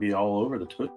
be all over the Tush.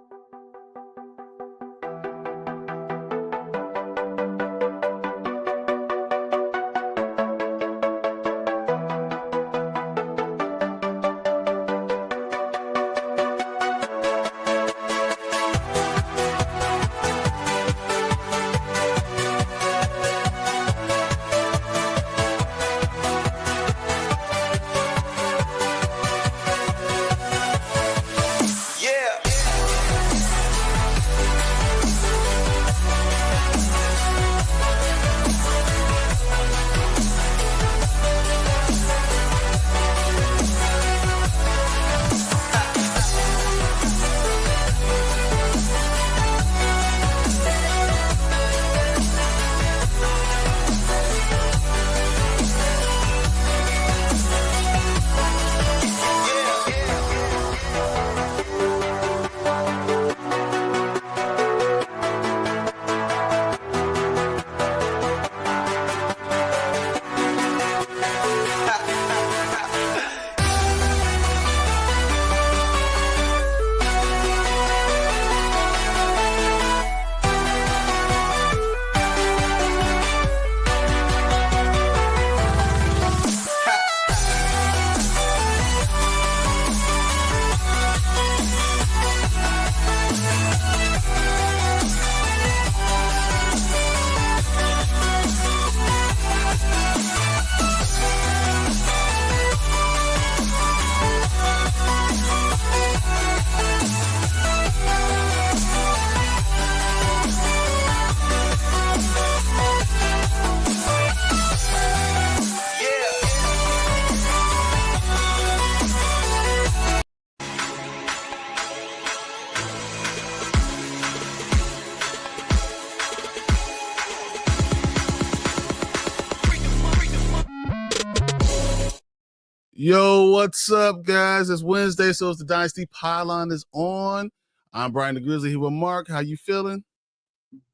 Yo, what's up, guys? It's Wednesday, so it's the Dynasty Pylon is on. I'm Brian the Grizzly here with Mark. How you feeling?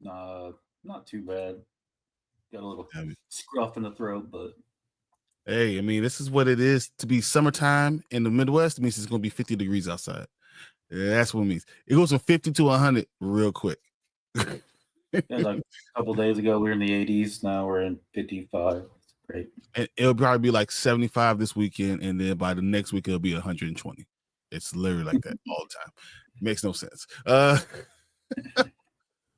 Not too bad. Got a little scruff in the throat, but hey, I mean, this is what it is to be summertime in the Midwest. It means it's going to be 50 degrees outside. Yeah, that's what it means. It goes from 50 to 100 real quick. Like a couple days ago, we were in the 80s. Now we're in 55. Great. And it'll probably be like 75 this weekend, and then by the next week it'll be 120. It's literally like that all the time. Makes no sense.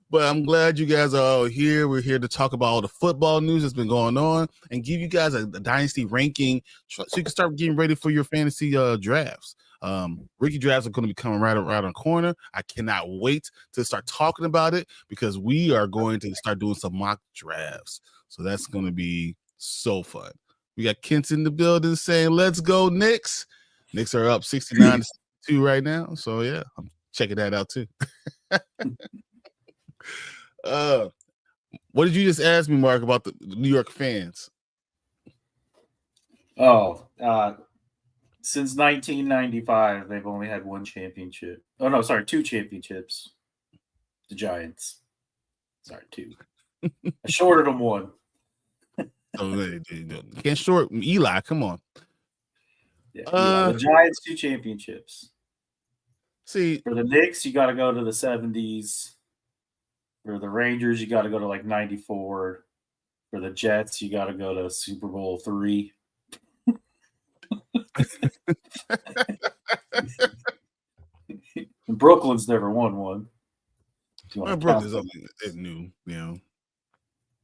But I'm glad you guys are all here. We're here to talk about all the football news that's been going on and give you guys a dynasty ranking so you can start getting ready for your fantasy drafts. Rookie drafts are going to be coming right around the corner. I cannot wait to start talking about it because we are going to start doing some mock drafts. So that's going to be so fun. We got Kent in the building saying, let's go, Knicks. Knicks are up 69-2 right now. So, yeah, I'm checking that out, too. What did you just ask me, Mark, about the New York fans? Since 1995, they've only had one championship. Oh, no, sorry, two championships. The Giants. Sorry, two. I shorted them one. Oh, you can't short Eli. Come on. Yeah, the Giants, two championships. See, for the Knicks, you got to go to the 70s. For the Rangers, you got to go to like 94. For the Jets, you got to go to Super Bowl III. Brooklyn's never won one. Brooklyn's is new, you know.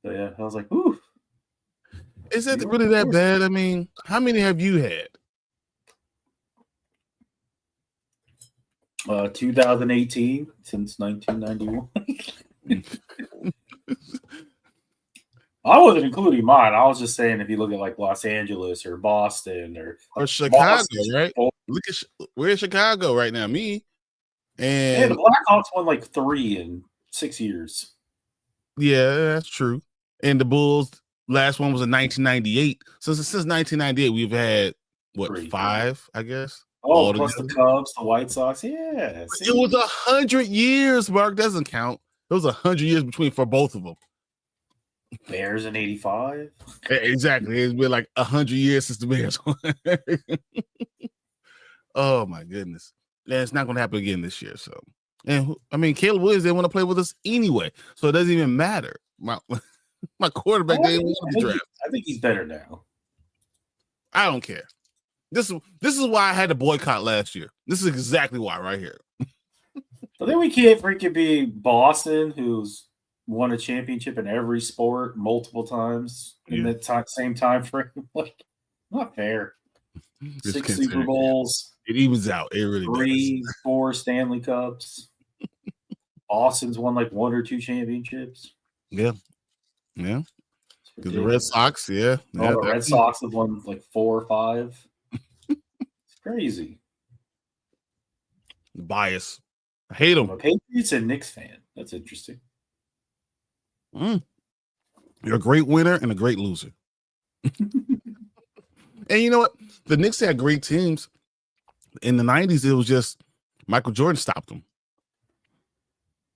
So, yeah, I was like, ooh. Is it really that bad? I mean, how many have you had? 2018 since 1991. I wasn't including mine. I was just saying if you look at like Los Angeles or Boston or Chicago, Boston, right? Look at we're in Chicago right now. Me and the Blackhawks won like 3 in 6 years. Yeah, that's true. And the Bulls. Last one was in 1998. So since 1998, we've had, what, 3, 5, I guess? Oh, plus the Cubs, the White Sox. Yeah. See? It was 100 years, Mark. Doesn't count. It was 100 years between for both of them. Bears in 85? Exactly. It's been like 100 years since the Bears won. Oh, my goodness. That's not going to happen again this year. So, and I mean, Caleb Williams didn't want to play with us anyway, so it doesn't even matter. My quarterback didn't want the draft. I think he's better now. I don't care. This is why I had to boycott last year. This is exactly why right here. I think we can't freaking be Boston, who's won a championship in every sport multiple times in the same time frame. Like, not fair. 6 Super Bowls. It evens out. It really 3, does. 4 Stanley Cups. Boston's won like 1 or 2 championships. Yeah. Because the Red Sox, the Red Sox have won like 4 or 5. It's crazy. Bias. I hate them. I'm a Patriots and Knicks fan. That's interesting. You're a great winner and a great loser. And you know what? The Knicks had great teams. In the 90s, it was just Michael Jordan stopped them.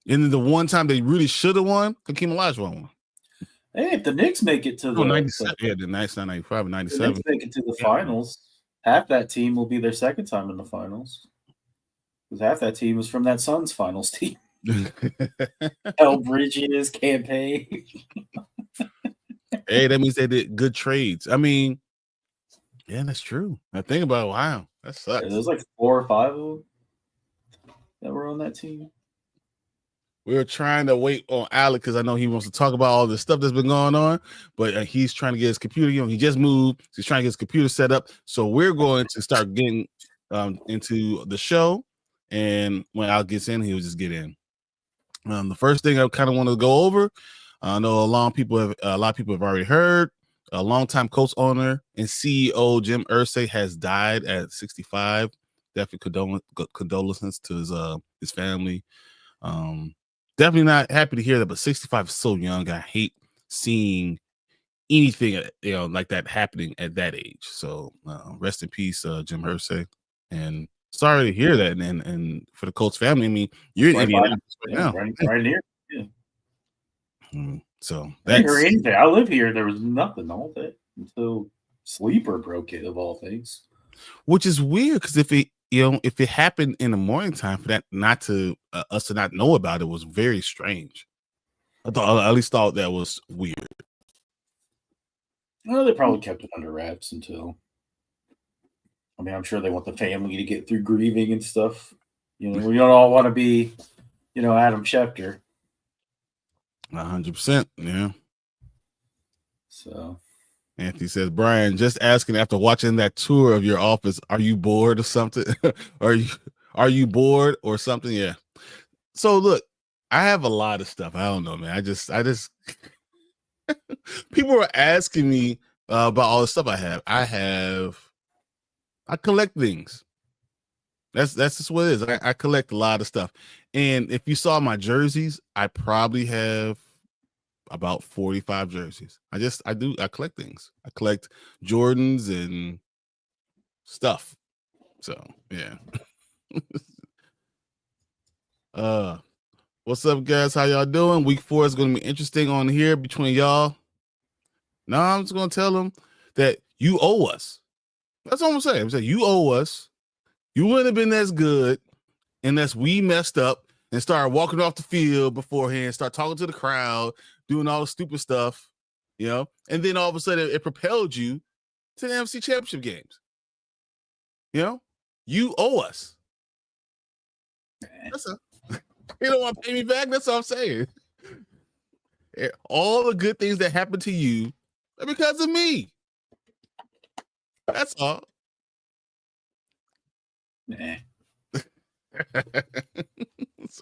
And then the one time they really should have won, Hakeem Olajuwon won. Hey, if the Knicks make it to the 97, the 95 and 97. The Knicks make it to the finals, half that team will be their second time in the finals. Because half that team was from that Suns finals team. El Bridges, campaign. Hey, that means they did good trades. I mean, yeah, that's true. I think about it. Wow, that sucks. There's like 4 or 5 of them that were on that team. We were trying to wait on Alec because I know he wants to talk about all the stuff that's been going on, but he's trying to get his computer. He just moved. So he's trying to get his computer set up. So we're going to start getting into the show. And when Alec gets in, he'll just get in. The first thing I kind of want to go over, I know a lot of people have already heard. A longtime Colts owner and CEO Jim Irsay has died at 65. Definitely condolences to his family. Definitely not happy to hear that, but 65 is so young. I hate seeing anything like that happening at that age. So rest in peace, Jim Irsay. And sorry to hear that. And for the Colts family, I mean, you're in Indianapolis right now. Right here. Yeah. So I didn't hear anything. I live here. There was nothing all day until Sleeper broke it, of all things. Which is weird because if it happened in the morning time, for that not to us to not know about it was very strange. I at least thought that was weird. Well, they probably kept it under wraps until. I mean, I'm sure they want the family to get through grieving and stuff. We don't all want to be, Adam Schefter. 100%, yeah. So, Anthony says, Brian, just asking after watching that tour of your office, are you bored or something? Are you bored or something? Yeah. So look, I have a lot of stuff. I don't know, man. I just people are asking me about all the stuff I have. I collect things. That's just what it is. I collect a lot of stuff. And if you saw my jerseys, I probably have about 45 jerseys. I collect things. I collect Jordans and stuff. So yeah. What's up, guys? How y'all doing? Week 4 is going to be interesting on here between y'all. No, I'm just going to tell them that you owe us. That's all I'm saying. I'm saying you owe us. You wouldn't have been as good unless we messed up and started walking off the field beforehand, start talking to the crowd, doing all the stupid stuff, and then all of a sudden it propelled you to the NFC Championship games. You owe us. That's you don't want to pay me back. That's what I'm saying. All the good things that happened to you are because of me. That's all. Nah. It's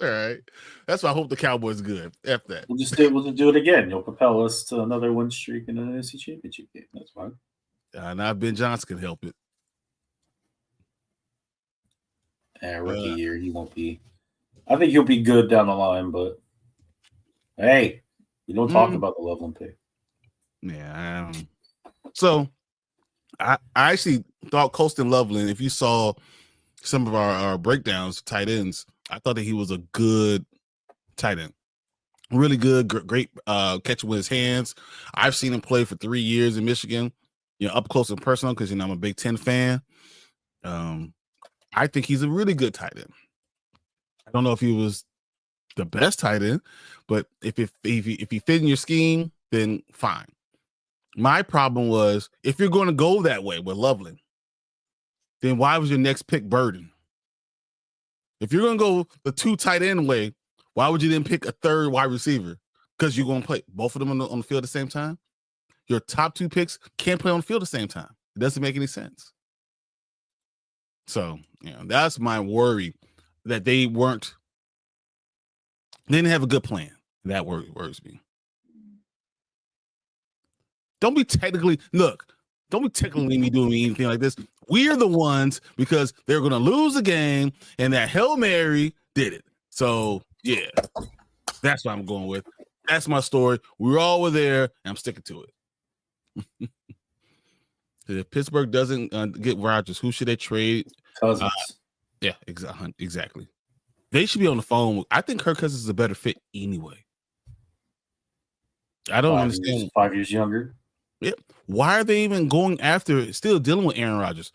all right. That's why I hope the Cowboys are good. F that. We'll just do it again. You'll propel us to another win streak in an NFC Championship game. That's fine. Now Ben Johnson can help it. Rookie year, he won't be. I think he'll be good down the line, but hey, you don't talk about the Loveland pick. Yeah. So I actually thought Colston Loveland, if you saw some of our breakdowns, tight ends, I thought that he was a good tight end. Really good, great catching with his hands. I've seen him play for 3 years in Michigan, up close and personal because I'm a Big Ten fan. I think he's a really good tight end. I don't know if he was the best tight end, but if he fit in your scheme, then fine. My problem was if you're going to go that way with Loveland, then why was your next pick Burden? If you're going to go the 2 tight end way, why would you then pick a 3rd wide receiver? Because you're going to play both of them on the field at the same time. Your top 2 picks can't play on the field at the same time. It doesn't make any sense. So, that's my worry, that they didn't have a good plan. That worries me. Don't be technically me doing anything like this. We're the ones, because they're going to lose the game, and that Hail Mary did it. So, yeah, that's what I'm going with. That's my story. We all were there, and I'm sticking to it. If Pittsburgh doesn't get Rodgers, who should they trade? Cousins. Yeah, exactly. They should be on the phone. I think Kirk Cousins is a better fit anyway. I don't understand. 5 years younger. Yeah. Why are they even going after, still dealing with Aaron Rodgers?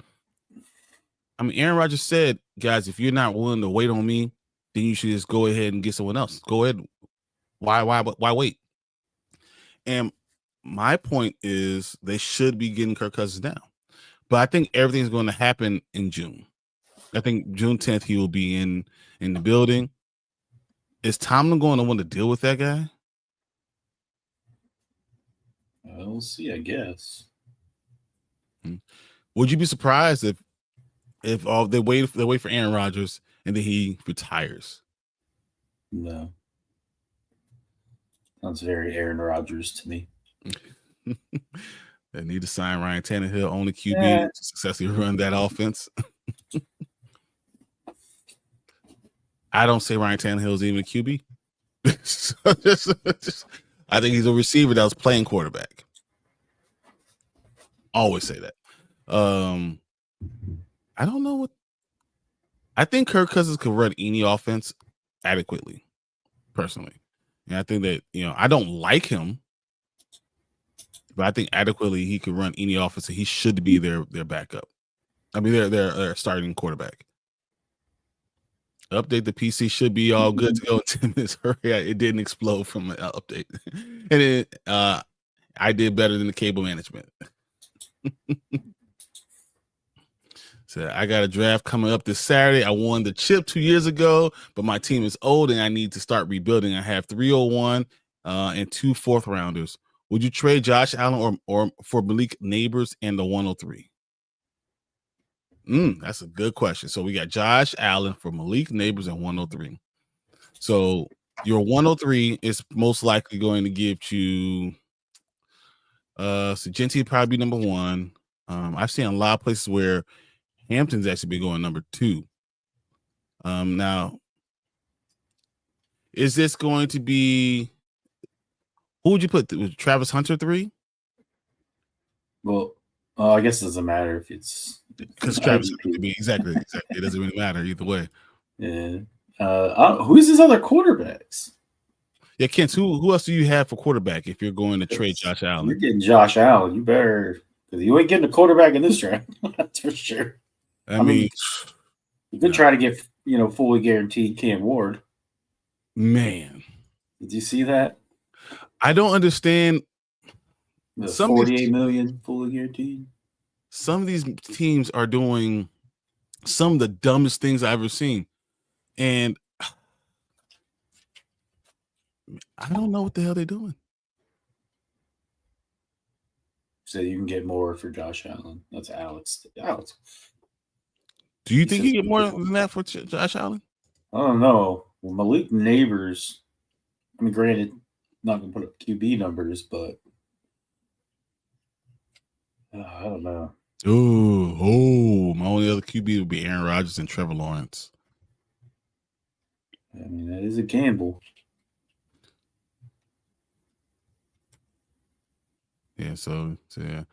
I mean, Aaron Rodgers said, guys, if you're not willing to wait on me, then you should just go ahead and get someone else. Go ahead. Why wait? And my point is they should be getting Kirk Cousins now. But I think everything's going to happen in June. I think June 10th he will be in the building. Is Tomlin going to want to deal with that guy? We'll see, I guess. Would you be surprised if they wait for Aaron Rodgers and then he retires? No. Sounds very Aaron Rodgers to me. They need to sign Ryan Tannehill, only QB, to successfully run that offense. I don't say Ryan Tannehill is even a QB. I think he's a receiver that was playing quarterback. Always say that. I don't know what. I think Kirk Cousins could run any offense adequately, personally. And I think that, I don't like him, but I think adequately he could run any offense. And he should be their backup. I mean, their starting quarterback. Update the PC should be all good to go in 10 minutes. Hurry, it didn't explode from the update. And I did better than the cable management. So I got a draft coming up this Saturday. I won the chip 2 years ago, but my team is old and I need to start rebuilding. I have 301 and 2 4th rounders. Would you trade Josh Allen or for Malik Nabers and the 103? That's a good question. So we got Josh Allen for Malik Nabers and 103. So your 103 is most likely going to give you so Gentry probably be number 1. I've seen a lot of places where Hampton's actually been going number 2. Now, is this going to be, who would you put? Travis Hunter 3? Well, I guess it doesn't matter if it's because Travis could be exactly. It doesn't really matter either way. Yeah. Who's his other quarterbacks? Yeah, Kent. Who else do you have for quarterback if you're going to trade Josh Allen? You're getting Josh Allen. You better, because you ain't getting a quarterback in this draft. That's for sure. I mean, you could try to get fully guaranteed Cam Ward. Man, did you see that? I don't understand. The $48 million fully guaranteed. Some of these teams are doing some of the dumbest things I've ever seen, and I don't know what the hell they're doing. So you can get more for Josh Allen. That's Alex. Do you think you get more than that for Josh Allen? I don't know. Well, Malik Nabers, I mean, granted, not going to put up QB numbers, but I don't know. Oh, my only other QB would be Aaron Rodgers and Trevor Lawrence. I mean, that is a gamble. Yeah, so yeah.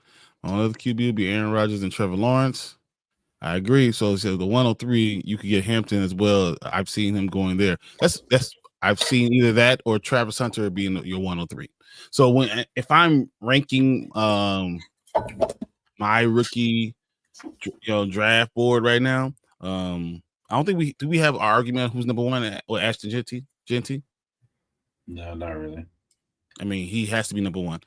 My only other QB would be Aaron Rodgers and Trevor Lawrence. I agree. So the 103, you could get Hampton as well. I've seen him going there. I've seen either that or Travis Hunter being your 103. So if I'm ranking my rookie draft board right now, I don't think we have an argument on who's number one with Ashton Genty. No, not really. I mean, he has to be number one.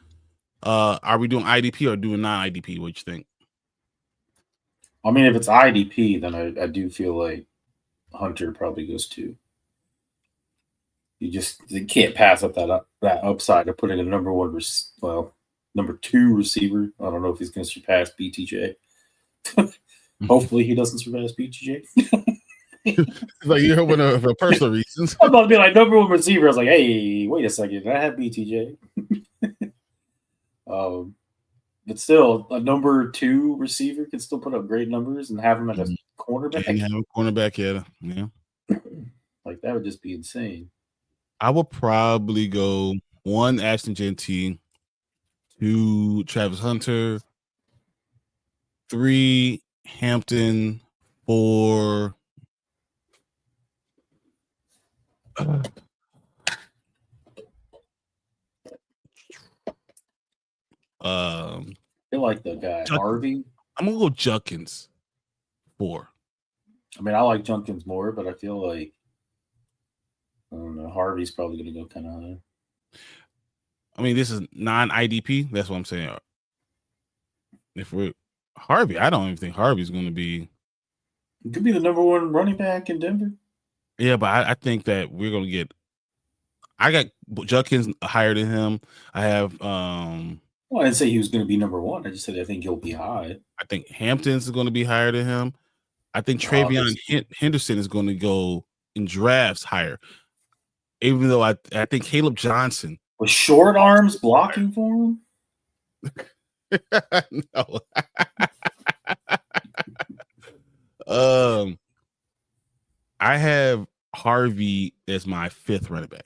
Are we doing IDP or doing non-IDP? What you think? I mean, if it's IDP, then I do feel like Hunter probably goes 2. You can't pass up that upside of putting a number 2 receiver. I don't know if he's going to surpass BTJ. Hopefully, he doesn't surpass BTJ. Like you're hoping for personal reasons. I'm about to be like number 1 receiver. I was like, hey, wait a second, I have BTJ. But still, a number 2 receiver can still put up great numbers and have him at a cornerback. And have a cornerback, yeah. Like that would just be insane. I would probably go 1 Ashton Genty, 2 Travis Hunter, 3 Hampton, 4 I feel like the guy Harvey. I'm gonna go Junkins 4. I mean, I like Junkins more, but I feel like I don't know. Harvey's probably gonna go kind of high. I mean, this is non-IDP. That's what I'm saying. If we're Harvey, I don't even think Harvey's going to be. It could be the number 1 running back in Denver. Yeah, but I think that we're going to get. I got Junkins higher than him. I have. Well, I didn't say he was going to be number 1. I just said I think he'll be high. I think Hampton's is going to be higher than him. I think Travion Henderson is going to go in drafts higher. Even though I think Caleb Johnson with short arms blocking for him. No. I have Harvey as my 5th running back.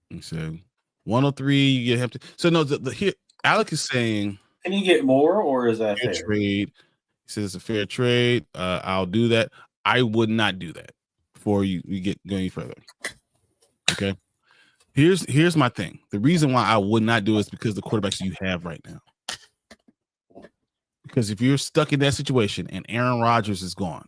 And so 103, you get Hampton. So no, here Alec is saying, can you get more, or is that fair trade? He says it's a fair trade. I'll do that. I would not do that before you get going further. Okay. Here's my thing. The reason why I would not do it is because the quarterbacks you have right now. Because if you're stuck in that situation and Aaron Rodgers is gone,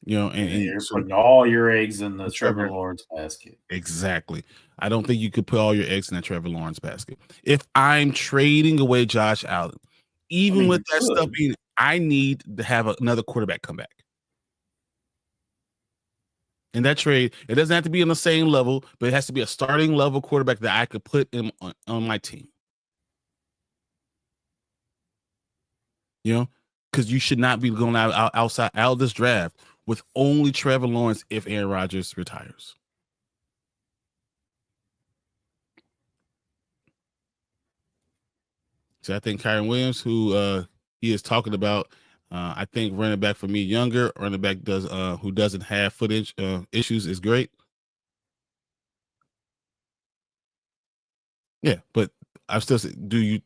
and you're putting all your eggs in the Trevor Lawrence basket. Exactly. I don't think you could put all your eggs in that Trevor Lawrence basket. If I'm trading away Josh Allen, even with that stuff being, I need to have another quarterback come back. In that trade, it doesn't have to be on the same level, but it has to be a starting level quarterback that I could put him on my team. Because you should not be going out of this draft with only Trevor Lawrence if Aaron Rodgers retires. So I think Kyron Williams, who he is talking about, I think running back for me, younger running back who doesn't have foot issues is great. Yeah, but I'm still saying, do you?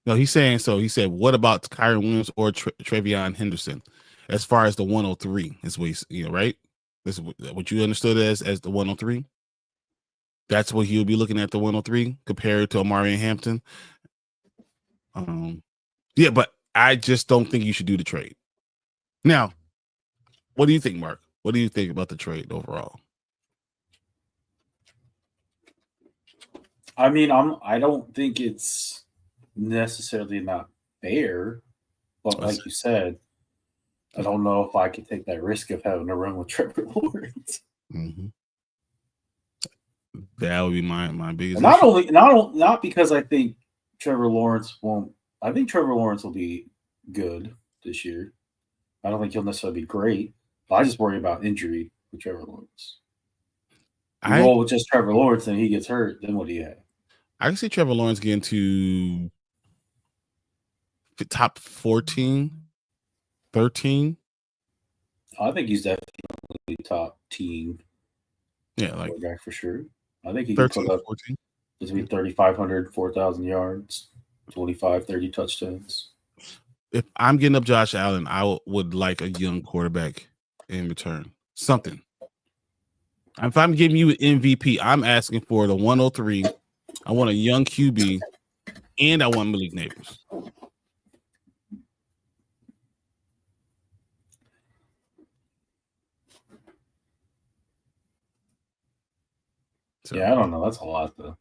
No, he's saying so. He said, what about Kyron Williams or Travion Henderson? As far as the 103 is what he's, right? This is what you understood as the 103. That's what he'll be looking at, the 103 compared to Amari and Hampton. Yeah, but I just don't think you should do the trade. Now, what do you think, Mark? What do you think about the trade overall? I mean, I don't think it's necessarily not fair, but like you said, I don't know if I could take that risk of having to run with Trevor Lawrence. Mm-hmm. That would be my biggest. Not because I think Trevor Lawrence won't. I think Trevor Lawrence will be good this year. I don't think he'll necessarily be great, but I just worry about injury with Trevor Lawrence. You roll with just Trevor Lawrence and he gets hurt, then what do you have? I can see Trevor Lawrence getting to the top 14, 13. I think he's definitely top team. Yeah, like quarterback for sure. I think he can put up 14. Between 3,500, 4,000 yards, 25, 30 touchdowns. If I'm getting up Josh Allen, I would like a young quarterback in return. Something. If I'm giving you an MVP, I'm asking for the 103. I want a young QB, and I want Malik Nabers. So. Yeah, I don't know. That's a lot, though.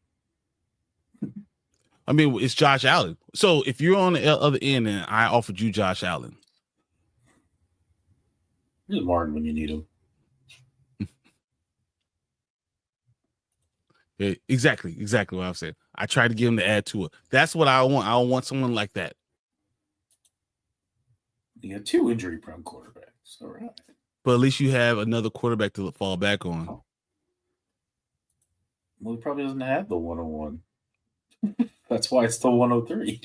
I mean, it's Josh Allen. So if you're on the other end and I offered you Josh Allen, you're Martin when you need him. Yeah, exactly what I'm saying. I tried to get him to add to it. That's what I want. I want someone like that. You have 2 injury-prone quarterbacks. All right. But at least you have another quarterback to fall back on. Well, he probably doesn't have the 101. That's why it's the 103.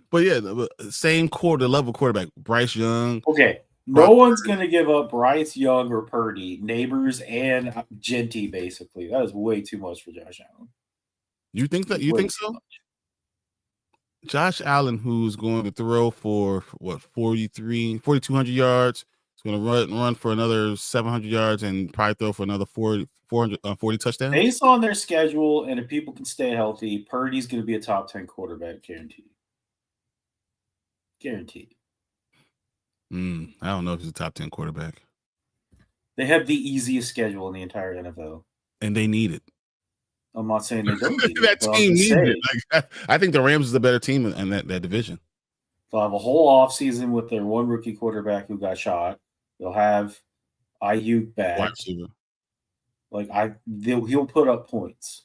But yeah, the same level quarterback, Bryce Young. Okay. No one's going to give up Bryce Young or Purdy, Nabers, and Genty, basically. That is way too much for Josh Allen. You think that? You think so? Josh Allen, who's going to throw for what 4,200 yards, is going to run for another 700 yards and probably throw for another 40 touchdowns. Based on their schedule, and if people can stay healthy, Purdy's going to be a top 10 quarterback, guaranteed. Guaranteed. I don't know if he's a top 10 quarterback. They have the easiest schedule in the entire NFL, and they need it. I'm not saying they don't need that team needs it. Like, I think the Rams is the better team in that division. They'll have a whole offseason with their one rookie quarterback who got shot. They'll have Ayuk back. He'll put up points.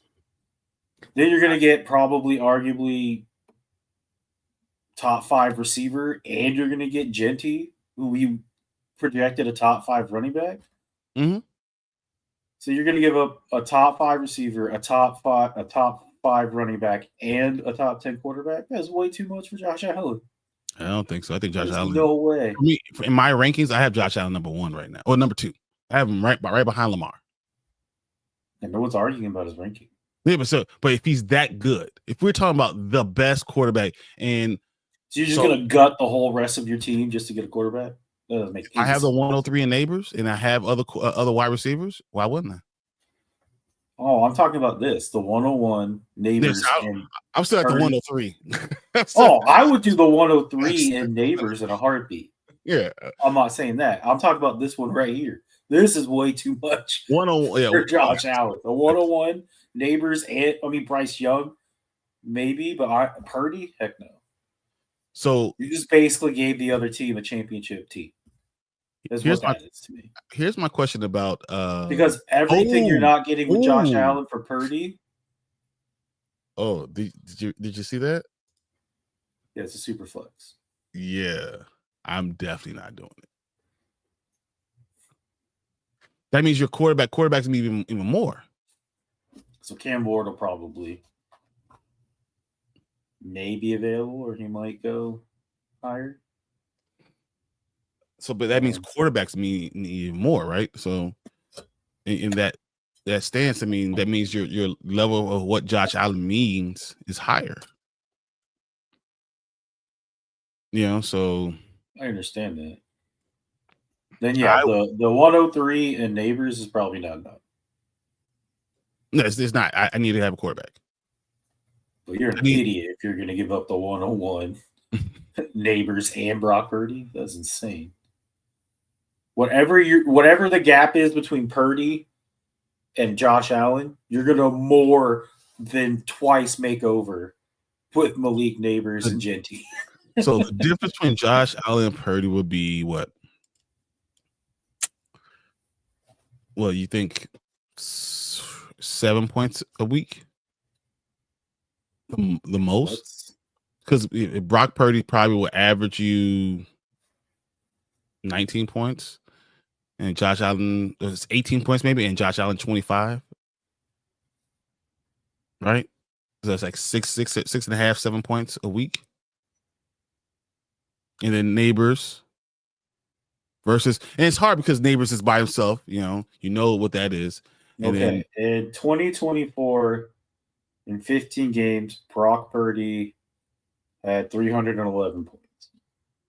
Then you're going to get probably, arguably, top 5 receiver, and you're going to get Genty, who we projected a top 5 running back. Mm-hmm. So you're going to give up a top 5 receiver, a top 5 running back, and a top 10 quarterback. That's way too much for Josh Allen. I don't think so. I think Josh Allen. No way. For me, in my rankings, I have Josh Allen number 1 right now, or number 2. I have him right behind Lamar. And no one's arguing about his ranking. Yeah, but if he's that good, if we're talking about the best quarterback, and so you're just going to gut the whole rest of your team just to get a quarterback? That doesn't make sense. I have the 103 in Nabers, and I have other wide receivers. Why wouldn't I? Oh, I'm talking about this. The 101 Nabers. I'm still at the 103. I would do the 103 in Nabers in a heartbeat. Yeah. I'm not saying that. I'm talking about this one right here. This is way too much for Josh Allen. The 101 Nabers and Bryce Young, maybe, but Purdy, heck no. So you just basically gave the other team a championship team. That's what that is to me. Here's my question about because everything you're not getting with Josh Allen for Purdy. Oh, did you see that? Yeah, it's a super flex. Yeah, I'm definitely not doing it. That means your quarterback's even more. So Cam Ward will probably maybe available, or he might go higher. So, but that means quarterbacks mean even more, right? So, in that stance, that means your level of what Josh Allen means is higher. So I understand that. Then the 103 and Nabers is probably not enough. No, it's not. I need to have a quarterback. But you're an idiot if you're going to give up the 101 Nabers and Brock Purdy. That's insane. Whatever the gap is between Purdy and Josh Allen, you're going to more than twice make over with Malik, Nabers, and Genty. So the difference between Josh Allen and Purdy would be what? Well, you think 7 points a week? The most? Because Brock Purdy probably will average you 19 points. And Josh Allen was 18 points maybe, and Josh Allen 25. Right? So that's like 6.5, 7 points a week. And then Nabers versus, and it's hard because Nabers is by himself, you know what that is. And okay. In 2024, in 15 games, Brock Purdy had 311 points.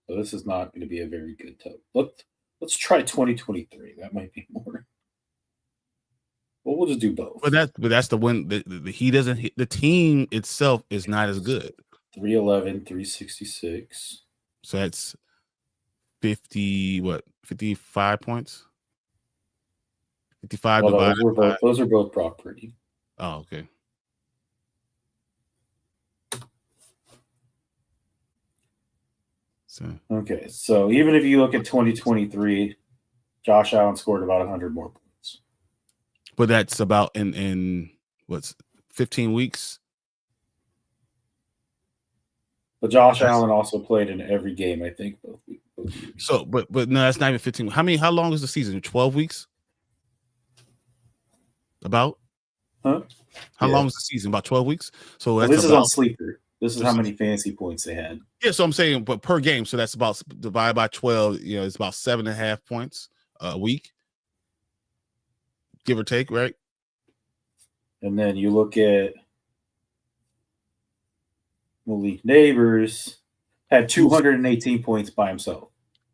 So this is not going to be a very good total. Let's try 2023. That might be more. Well, we'll just do both. But that's the one. He doesn't hit. The team itself is not as good. 311, 366. So that's 55 points. 55 divided. Those are both Brock Purdy. Oh, okay. Okay, so even if you look at 2023, Josh Allen scored about 100 more points. But that's about in what's 15 weeks. But Josh Allen also played in every game, I think, both years. So, but no, that's not even 15. How long is the season? 12 weeks? About? Huh? How long is the season? About 12 weeks. So this is on Sleeper. This is how many fantasy points they had. Yeah, so I'm saying, but per game, so that's about divided by 12. You know, it's about 7.5 points a week, give or take, right? And then you look at Malik Nabers, had 218 points by himself.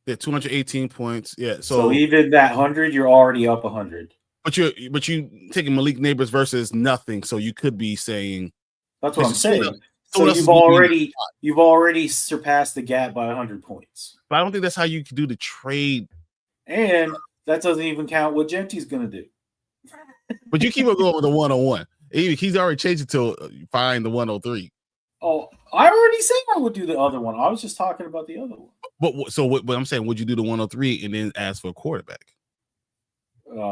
Yeah, 218 points. Yeah, so even that 100, you're already up 100. But you taking Malik Nabers versus nothing, so you could be saying that's what I'm saying. So you've already surpassed the gap by 100 points. But I don't think that's how you can do the trade. And that doesn't even count what Genti's going to do. But you keep on going with the 101. He's already changed it to find the 103. Oh, I already said I would do the other one. I was just talking about the other one. But I'm saying, would you do the 103 and then ask for a quarterback?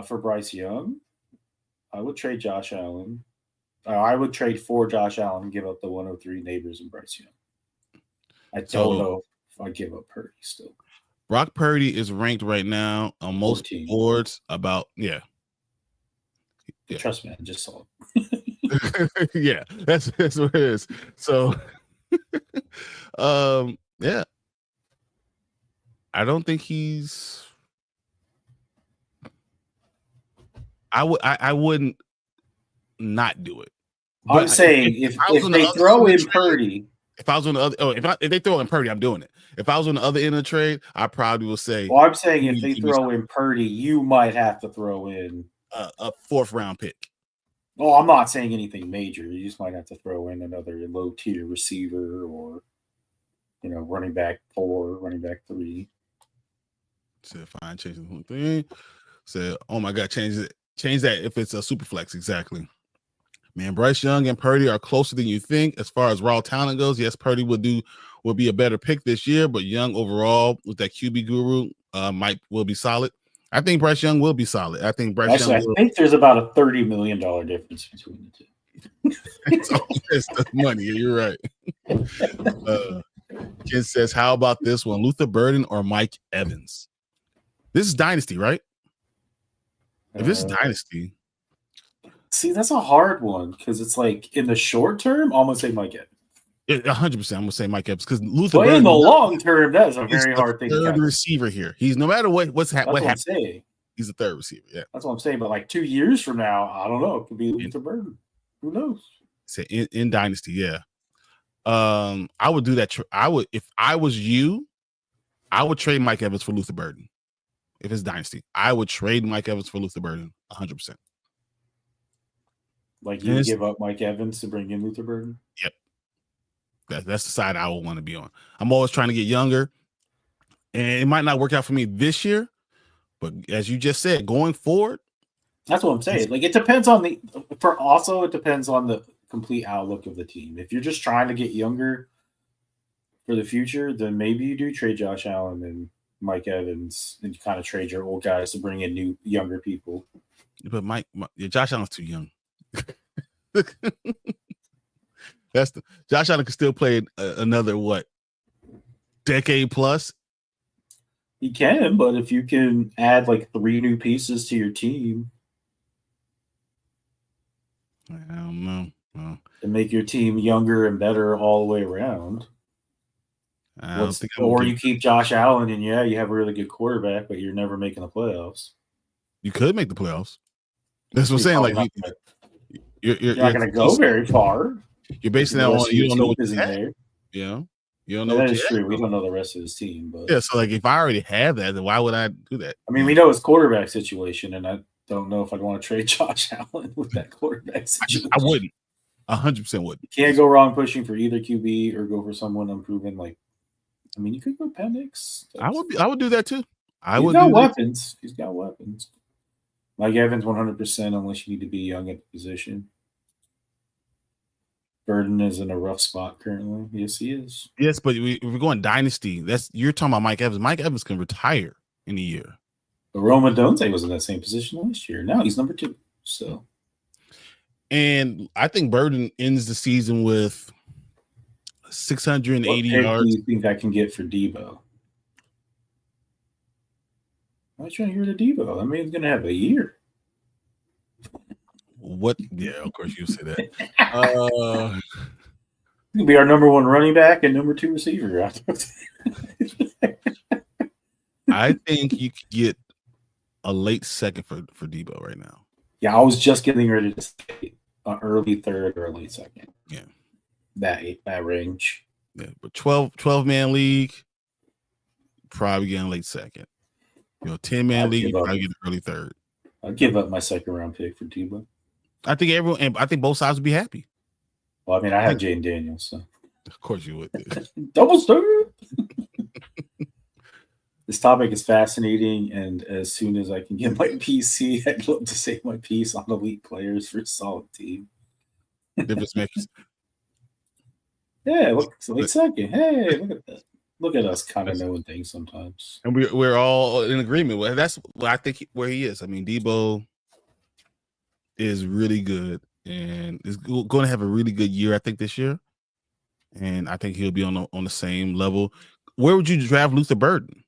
For Bryce Young, I would trade Josh Allen. I would trade for Josh Allen and give up the 103 Nabers and Bryce Young. I don't know if I give up Purdy still. Brock Purdy is ranked right now on most boards about Trust me, I just saw it. Yeah, that's what it is. So, yeah, I don't think he's. I wouldn't not do it. I'm saying if they throw in Purdy. If I was on the other, if they throw in Purdy, I'm doing it. If I was on the other end of the trade, I probably will say. Well, I'm saying if they throw in Purdy, you might have to throw in a 4th round pick. Well, I'm not saying anything major. You just might have to throw in another low tier receiver or, running back 4, running back 3. Said fine, change the whole thing. Said, oh my God, change that if it's a super flex. Exactly. Man, Bryce Young and Purdy are closer than you think as far as raw talent goes. Yes, Purdy will be a better pick this year, but Young overall with that QB guru will be solid. I think Bryce Young will be solid. I think Bryce Young. I think there's about a $30 million difference between the two. It's the money. You're right. Ken says, "How about this one? Luther Burden or Mike Evans?" This is Dynasty, right? If this is Dynasty. See, that's a hard one because it's like in the short term, I'm going to say Mike Evans. 100%. I'm going to say Mike Evans because Luther. But in the long term, that is a very hard thing. Third receiver here. He's no matter what happens. He's a third receiver. Yeah, that's what I'm saying. But like 2 years from now, I don't know. It could be Luther Burden. Who knows? Say in Dynasty, yeah. I would do that. If I was you, I would trade Mike Evans for Luther Burden. If it's Dynasty, I would trade Mike Evans for Luther Burden 100%. Like you would give up Mike Evans to bring in Luther Burden? Yep. That's the side I would want to be on. I'm always trying to get younger, and it might not work out for me this year, but as you just said, going forward. That's what I'm saying. Like it depends on it depends on the complete outlook of the team. If you're just trying to get younger for the future, then maybe you do trade Josh Allen and Mike Evans and you kind of trade your old guys to bring in younger people. But Josh Allen's too young. Josh Allen can still play another decade plus. He can, but if you can add like 3 new pieces to your team, I don't know. Well, and make your team younger and better all the way around. Or you keep Josh Allen and you have a really good quarterback, but you're never making the playoffs. You could make the playoffs. That's what I'm saying. Like you're not going to go very far. You're basing that on you don't know what is in there. Yeah, You don't know that what is true. We don't know the rest of his team, but yeah. So like, if I already have that, then why would I do that? I mean, we know his quarterback situation, and I don't know if I'd want to trade Josh Allen with that quarterback situation. I wouldn't. 100% wouldn't. You can't go wrong pushing for either QB or go for someone unproven. Like, I mean, you could go Penix. I would do that too. He's got weapons. He's got weapons. Mike Evans, 100%, unless you need to be young at the position. Burden is in a rough spot currently. Yes, he is. Yes, but we're going dynasty. You're talking about Mike Evans. Mike Evans can retire in a year. But Roma Donte was in that same position last year. Now he's number 2. So, and I think Burden ends the season with 680 yards. What do you think I can get for Debo? I'm not trying to hear the Debo. I mean, he's going to have a year. What? Yeah, of course you say that. He'll be our number 1 running back and number 2 receiver. I think you could get a late second for Debo right now. Yeah, I was just getting ready to say an early third or a late second. Yeah, that range. Yeah, but 12-man league, probably getting late second. 10-man league, probably getting early third. I'll give up my second round pick for Debo. I think both sides would be happy. Well, I mean, I have Jaden Daniels, so of course you would. Double stir. This topic is fascinating, and as soon as I can get my PC, I'd love to say my piece on elite players for a solid team. Yeah, look, late second. Hey, look at that. Look at us kind of knowing things sometimes. And we're all in agreement with that's what I think where he is. I mean, Debo is really good and is going to have a really good year, I think, this year. And I think he'll be on the same level. Where would you draft Luther Burden?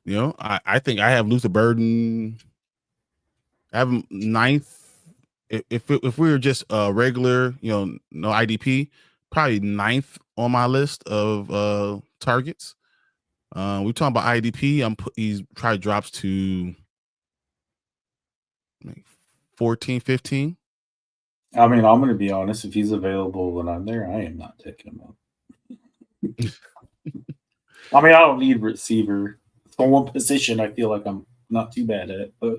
I think I have Luther Burden. I have him 9th. If we were just regular, no IDP, probably 9th on my list of targets. We're talking about IDP. He's probably drops to 14, 15. I mean, I'm going to be honest. If he's available when I'm there, I am not taking him up. I mean, I don't need receiver. For one position, I feel like I'm not too bad at it. But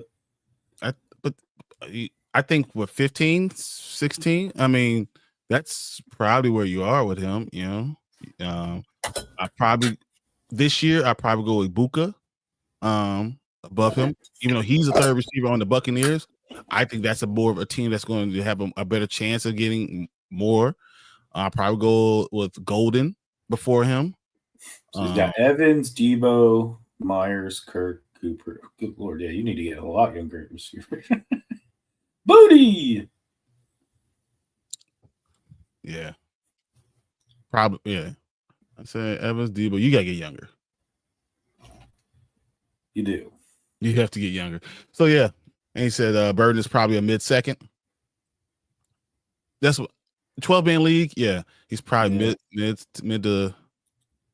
I think with 15, 16, I mean, that's probably where you are with him, this year I probably go with Buka above him. Even though he's a third receiver on the Buccaneers, I think that's more of a team that's going to have a better chance of getting more. I'll probably go with Golden before him. So he's got Evans, Debo, Myers, Kirk, Cooper. Good Lord, yeah, you need to get a lot younger receiver. Booty. Yeah. Probably, yeah. I say Evans, Debo. You gotta get younger. You do. You have to get younger. So yeah. And he said Burden is probably a mid-second. That's what 12-man league. Yeah, he's probably mid to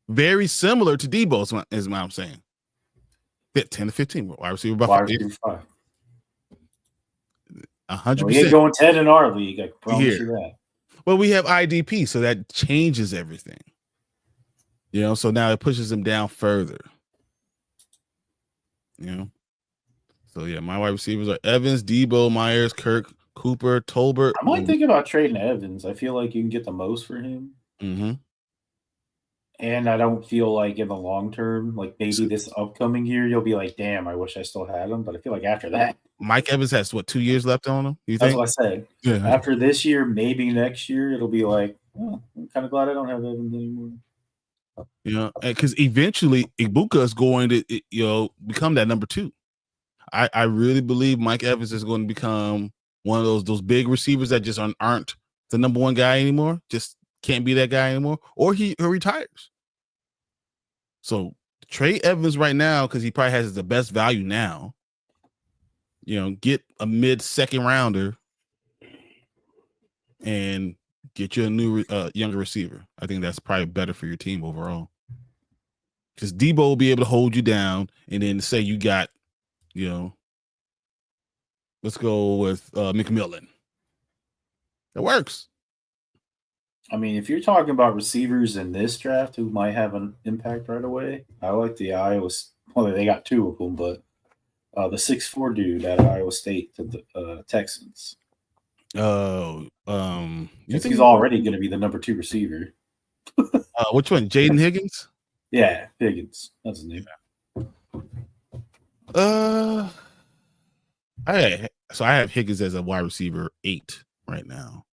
very similar to Debo is what I'm saying. 10 to 15 wide receiver by 5. 100%. We ain't going 10 in our league. I promise you that. Well, we have IDP, so that changes everything. So now it pushes him down further. So yeah, my wide receivers are Evans, Debo, Myers, Kirk, Cooper, Tolbert. I might think about trading Evans. I feel like you can get the most for him. Mm-hmm. And I don't feel like in the long term, like maybe this upcoming year, you'll be like, damn, I wish I still had him. But I feel like after that. Mike Evans has, 2 years left on him? That's what I said. Yeah. After this year, maybe next year, it'll be like, oh, I'm kind of glad I don't have Evans anymore. Because eventually Ibuka is going to, become that number 2. I really believe Mike Evans is going to become one of those big receivers that just aren't the number 1 guy anymore. Just can't be that guy anymore, or he retires. So trade Evans right now because he probably has the best value now. Get a mid-second rounder and get you a new younger receiver. I think that's probably better for your team overall. Because Debo will be able to hold you down, and then say you got, let's go with McMillan. That works. I mean, if you're talking about receivers in this draft who might have an impact right away, I like the Iowa. Well, they got two of them, but the 6'4" dude at Iowa State to the Texans. Oh, Because he's already going to be the number 2 receiver. Which one? Jaden Higgins? Yeah, Higgins. That's his name. I have Higgins as a wide receiver 8 right now.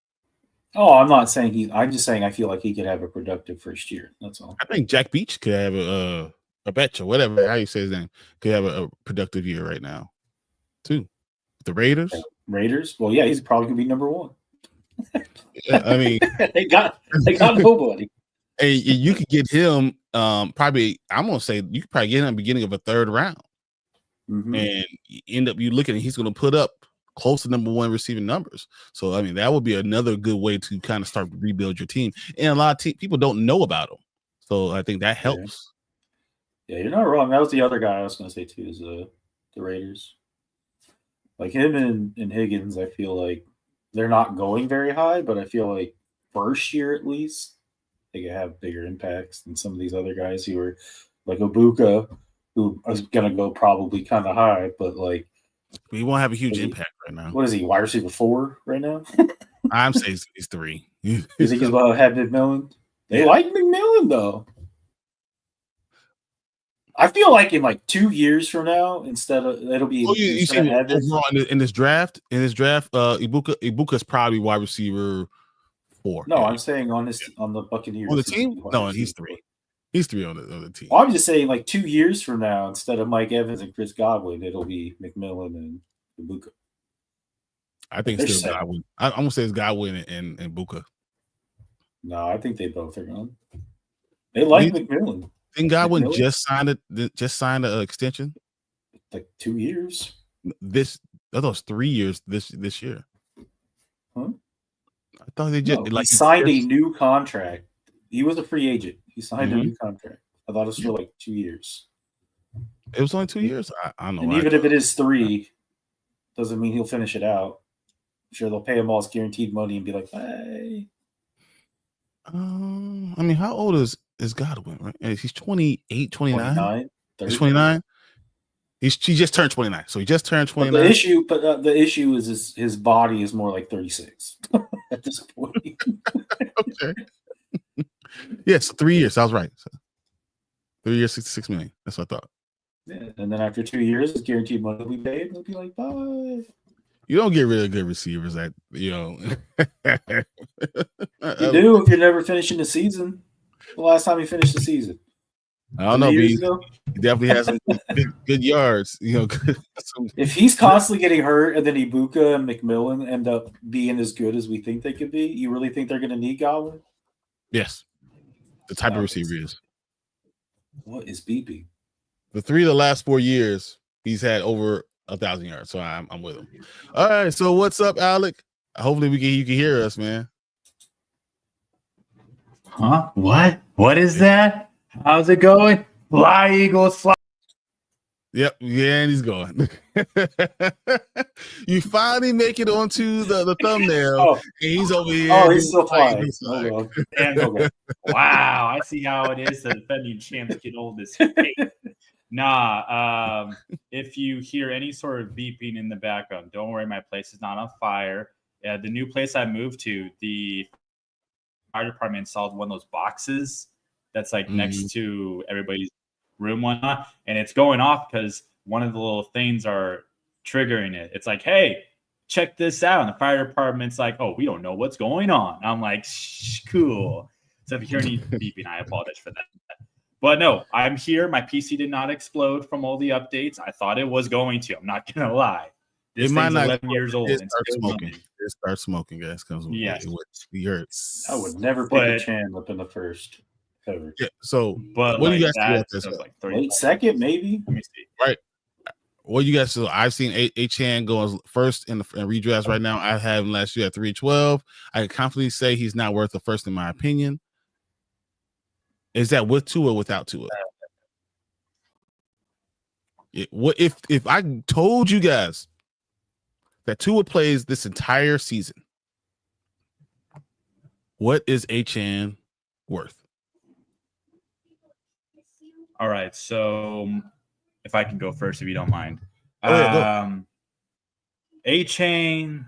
Oh, I'm not saying I'm just saying I feel like he could have a productive first year. That's all. I think Jack Beach could have a betcha, whatever how you say his name, could have a productive year right now, too. The Raiders. Raiders. Well, yeah, he's probably gonna be number 1. I mean, they got nobody. Hey, you could get him. Probably, I'm gonna say you could probably get him at the beginning of a 3rd round, and you end up looking, and he's gonna put up close to number 1 receiving numbers. So I mean, that would be another good way to kind of start rebuild your team. And a lot of people don't know about him, so I think that helps. Yeah, you're not wrong. That was the other guy I was gonna say too. Is the Raiders. Like him and Higgins, I feel like they're not going very high, but I feel like first year at least they could have bigger impacts than some of these other guys who are like Ibuka, who is going to go probably kind of high, but like he won't have a huge impact right now. What is he, wide receiver 4 right now? I'm saying he's 3. You think he's about to have McMillan? They like McMillan though. I feel like in like 2 years from now, it'll be. Oh, you see in this draft, Ibuka is probably wide receiver 4. No, I'm saying on the Buccaneers. On the team? No, he's 3. He's 3 on the team. Well, I'm just saying, like 2 years from now, instead of Mike Evans and Chris Godwin, it'll be McMillan and Ibuka. I think it's still Godwin. I'm gonna say it's Godwin and Ibuka. No, I think they both are gone. They like McMillan. Didn't Godwin just signed an extension? Like 2 years. That was 3 years this year. Huh? I thought they just he signed a new contract. He was a free agent. He signed a new contract. I thought it was for like 2 years. It was only 2 years. I don't know. And even if it is 3, doesn't mean he'll finish it out. I'm sure they'll pay him all his guaranteed money and be like, hey. I mean, how old is Godwin? Right? He's 28, 29. He's 29. He just turned 29. So he just turned 29. But the issue is his body is more like 36 at this point. Okay. Yes, 3 years. I was right. So 3 years, $66 million. That's what I thought. Yeah, and then after 2 years, his guaranteed money will be paid. He'll be like, bye. You don't get rid of good receivers that you know. You do if you're never finishing the season. The last time he finished the season, I don't know. He definitely has some good yards. You know, if he's constantly getting hurt, and then Ibuka and McMillan end up being as good as we think they could be, you really think they're going to need Godwin? Yes, the type of receiver is. What is beeping? The 3 of the last 4 years, he's had over 1,000 yards. So I'm with him. All right. So what's up, Alec? Hopefully you can hear us, man. Huh? What is that? How's it going? Fly, Eagles, fly. Yep. Yeah, and he's going. You finally make it onto the thumbnail. And he's over here. Oh, he's still flying. Wow. I see how it is. The defending champs get old as fate. Nah, if you hear any sort of beeping in the background, don't worry, my place is not on fire. The new place I moved to, the fire department installed one of those boxes that's like next to everybody's room, whatnot, and it's going off because one of the little things are triggering it. It's like, hey, check this out. And the fire department's like, oh, we don't know what's going on. I'm like, shh, cool. So if you hear any beeping, I apologize for that. But no, I'm here. My PC did not explode from all the updates. I thought it was going to. I'm not going to lie. This thing's 11 years old. It starts smoking, guys. Yes. It hurts. I would never pick a Chan up in the first ever. Yeah, so, but what do you guys do? Like late second, maybe? Let me see. Right. What do you guys do? I've seen Achane go first in redrafts right now. I had him last year at 312. I can confidently say he's not worth the first, in my opinion. Is that with Tua or without Tua? What if I told you guys that Tua plays this entire season? What is Achane worth? All right, so if I can go first, if you don't mind. Oh, yeah, go. Achane.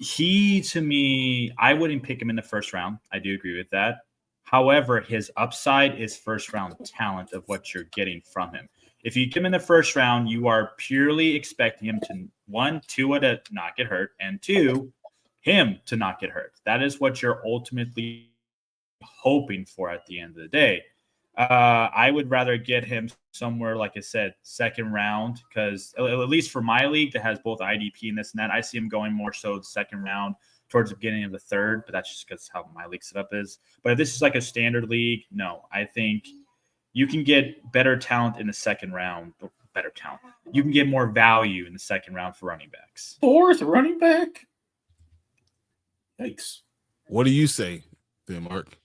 He, to me, I wouldn't pick him in the first round. I do agree with that. However, his upside is first round talent of what you're getting from him. If you get him in the first round, you are purely expecting him to, 1, Tua to not get hurt, and 2, him to not get hurt. That is what you're ultimately hoping for at the end of the day. I would rather get him somewhere, like I said, second round, because at least for my league that has both IDP and this and that, I see him going more so the second round towards the beginning of the third, but that's just because how my league setup is. But if this is like a standard league, no, I think you can get better talent in the second round. Better talent. You can get more value in the second round for running backs. 4th running back? Yikes. What do you say then, Mark?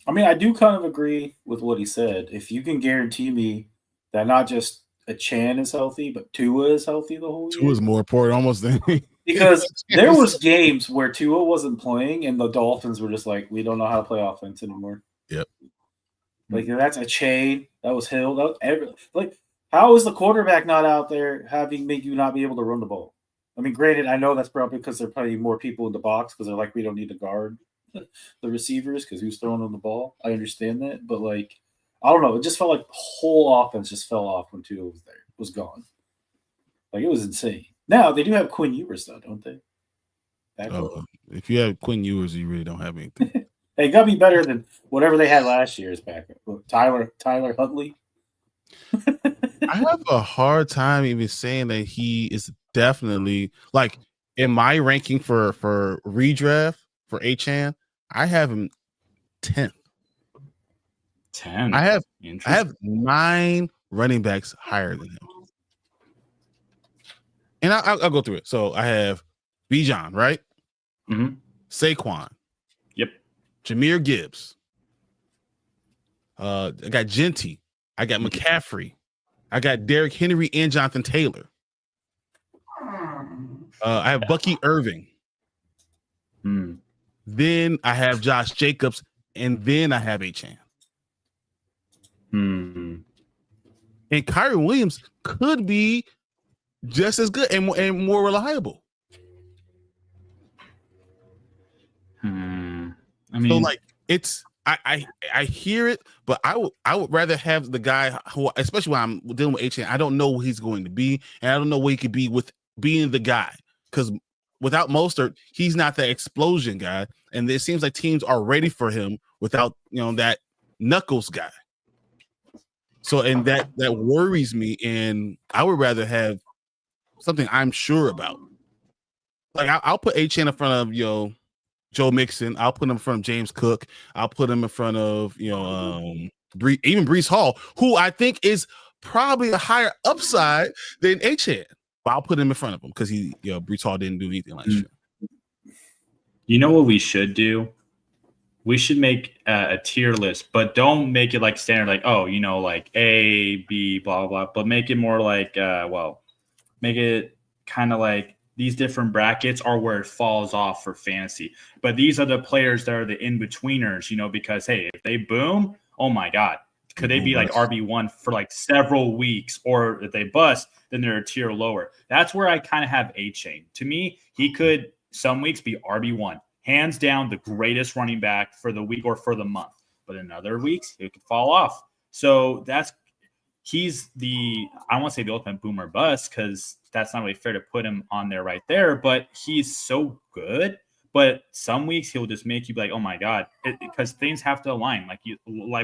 I mean, I do kind of agree with what he said. If you can guarantee me that not just Achane is healthy, but Tua is healthy the whole year. Tua is more important almost than because there was games where Tua wasn't playing and the Dolphins were just like, we don't know how to play offense anymore. Yep. Like, that's Achane. That was Hill. That was like, how is the quarterback not out there having make you not be able to run the ball? I mean, granted, I know that's probably because they're putting more people in the box because they're like, we don't need to guard the receivers because who's throwing on the ball. I understand that, but like, I don't know. It just felt like the whole offense just fell off when Tua was there. It was gone. Like, it was insane. Now they do have Quinn Ewers though, don't they? If you have Quinn Ewers, you really don't have anything. Hey, got to be better than whatever they had last year's backup. Tyler Huntley. I have a hard time even saying that he is definitely like in my ranking for redraft for Achane. I have him 10th. 10. I have 9 running backs higher than him, and I'll go through it. So I have Bijan, right? Mm-hmm. Saquon. Yep. Jahmyr Gibbs. I got Genty. I got McCaffrey. I got Derrick Henry and Jonathan Taylor. I have Bucky Irving. Then I have Josh Jacobs, and then I have Achane. And Kyrie Williams could be just as good and more reliable. I mean, so like it's I hear it, but I would rather have the guy who, especially when I'm dealing with Achane, I don't know who he's going to be, and I don't know what he could be with being the guy. Because without Mostert, he's not that explosion guy, and it seems like teams are ready for him without that knuckles guy. So, and that worries me, and I would rather have something I'm sure about. Like I'll put Achane in front of Joe Mixon. I'll put him in front of James Cook. I'll put him in front of even Breece Hall, who I think is probably a higher upside than Achane. But I'll put him in front of him because Breece Hall didn't do anything last year. You know what we should do? We should make a tier list, but don't make it like standard, like, like A, B, blah, blah, blah. But make it more like, make it kind of like these different brackets are where it falls off for fantasy. But these are the players that are the in-betweeners, because, hey, if they boom, oh, my God. Could they be like RB1 for like several weeks? Or if they bust, then they're a tier lower. That's where I kind of have Achane. To me, he could some weeks be RB1. Hands down, the greatest running back for the week or for the month. But in other weeks, it could fall off. So he's I don't want to say the ultimate boom or bust because that's not really fair to put him on there right there. But he's so good. But some weeks he'll just make you be like, oh my God, because things have to align. Like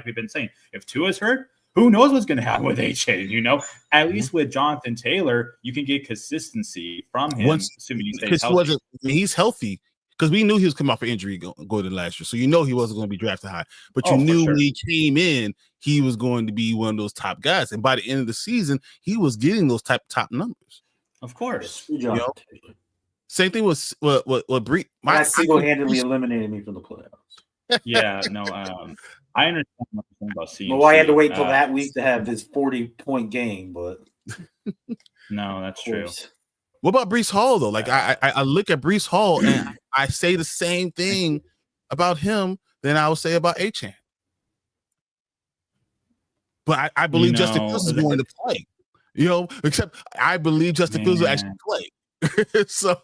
we've been saying, if Tua's hurt, who knows what's going to happen with Achane? At least with Jonathan Taylor, you can get consistency from him, assuming he stays healthy. He's healthy because we knew he was coming off an injury going to last year, so he wasn't going to be drafted high. But you knew when he came in, he was going to be one of those top guys, and by the end of the season, he was getting those top numbers. Of course, Same thing with Bree. That single-handedly eliminated me from the playoffs. Yeah, no, I understand what you're saying about CMC. Well, I had to wait till that week to have his 40-point game, but no, that's true. What about Breece Hall though? Like I look at Breece Hall and I say the same thing about him than I would say about Achane. But I believe Justin Fields is going to play. Except I believe Justin Fields will actually play. So,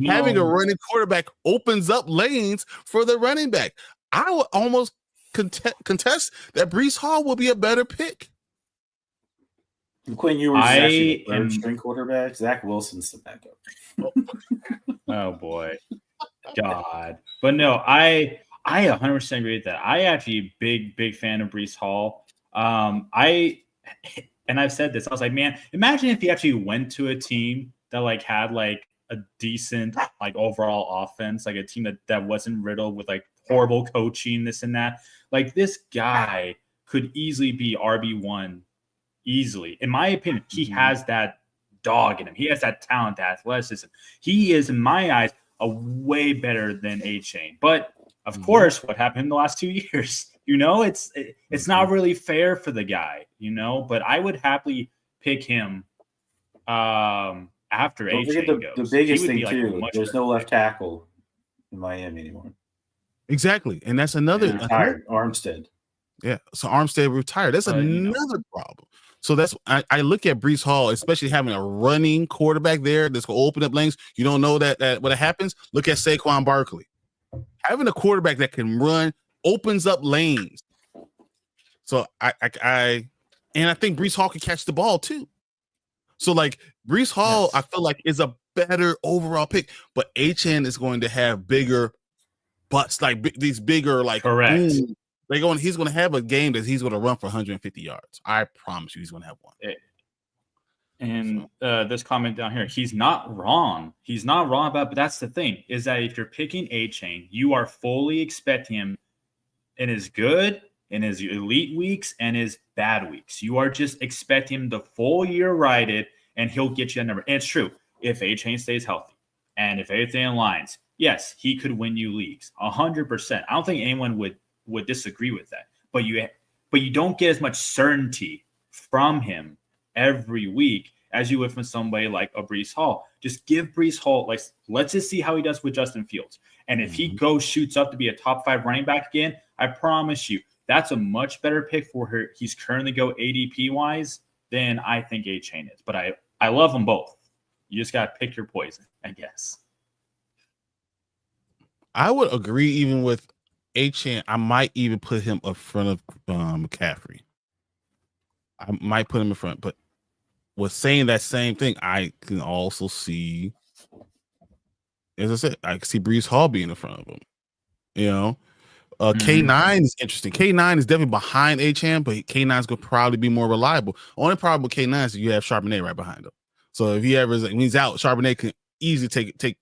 having a running quarterback opens up lanes for the running back. I would almost contest that Breece Hall will be a better pick. Quinn, you were actually the third string quarterback. Zach Wilson's the backup. Oh boy, God! But no, I 100% agree with that. I actually big fan of Breece Hall. And I've said this. I was like, man, imagine if he actually went to a team that like had like a decent like overall offense, like a team that wasn't riddled with like horrible coaching, this and that. Like this guy could easily be RB1 easily. In my opinion, he has that dog in him. He has that talent, that athleticism. He is, in my eyes, a way better than Achane. But of course, what happened in the last 2 years? It's not really fair for the guy, but I would happily pick him after Achane goes. The biggest thing, too, there's no left tackle in Miami anymore. Exactly. And that's another retired Armstead. Yeah. So Armstead retired. That's another problem. So that's I look at Breece Hall, especially having a running quarterback there that's going to open up lanes. You don't know that what happens. Look at Saquon Barkley. Having a quarterback that can run opens up lanes. So I think Breece Hall can catch the ball too. So like Breece Hall, I feel like is a better overall pick, but Achane is going to have bigger butts, like these bigger like correct. Boom. He's going to have a game that he's going to run for 150 yards. I promise you, he's going to have one. And this comment down here, he's not wrong. He's not wrong about it, but that's the thing, is that if you're picking Achane, you are fully expecting him in his good, in his elite weeks, and his bad weeks. You are just expecting him the full year ride it, and he'll get you a number. And it's true. If Achane stays healthy, and if everything aligns, yes, he could win you leagues, 100%. I don't think anyone would disagree with that. But you don't get as much certainty from him every week as you would from somebody like a Breece Hall. Just give Breece Hall, like, let's just see how he does with Justin Fields. And if he shoots up to be a top 5 running back again, I promise you that's a much better pick for her. He's currently go ADP wise than I think Achane is. But I love them both. You just got to pick your poison, I guess. I would agree even with Achane. I might even put him up front of McCaffrey. I might put him in front, but with saying that same thing, I can also see, as I said, I can see Breece Hall being in front of him. K9 is interesting. K9 is definitely behind Achane, but K9 is going to probably be more reliable. Only problem with K9 is you have Charbonnet right behind him. So if when he's out, Charbonnet can easily take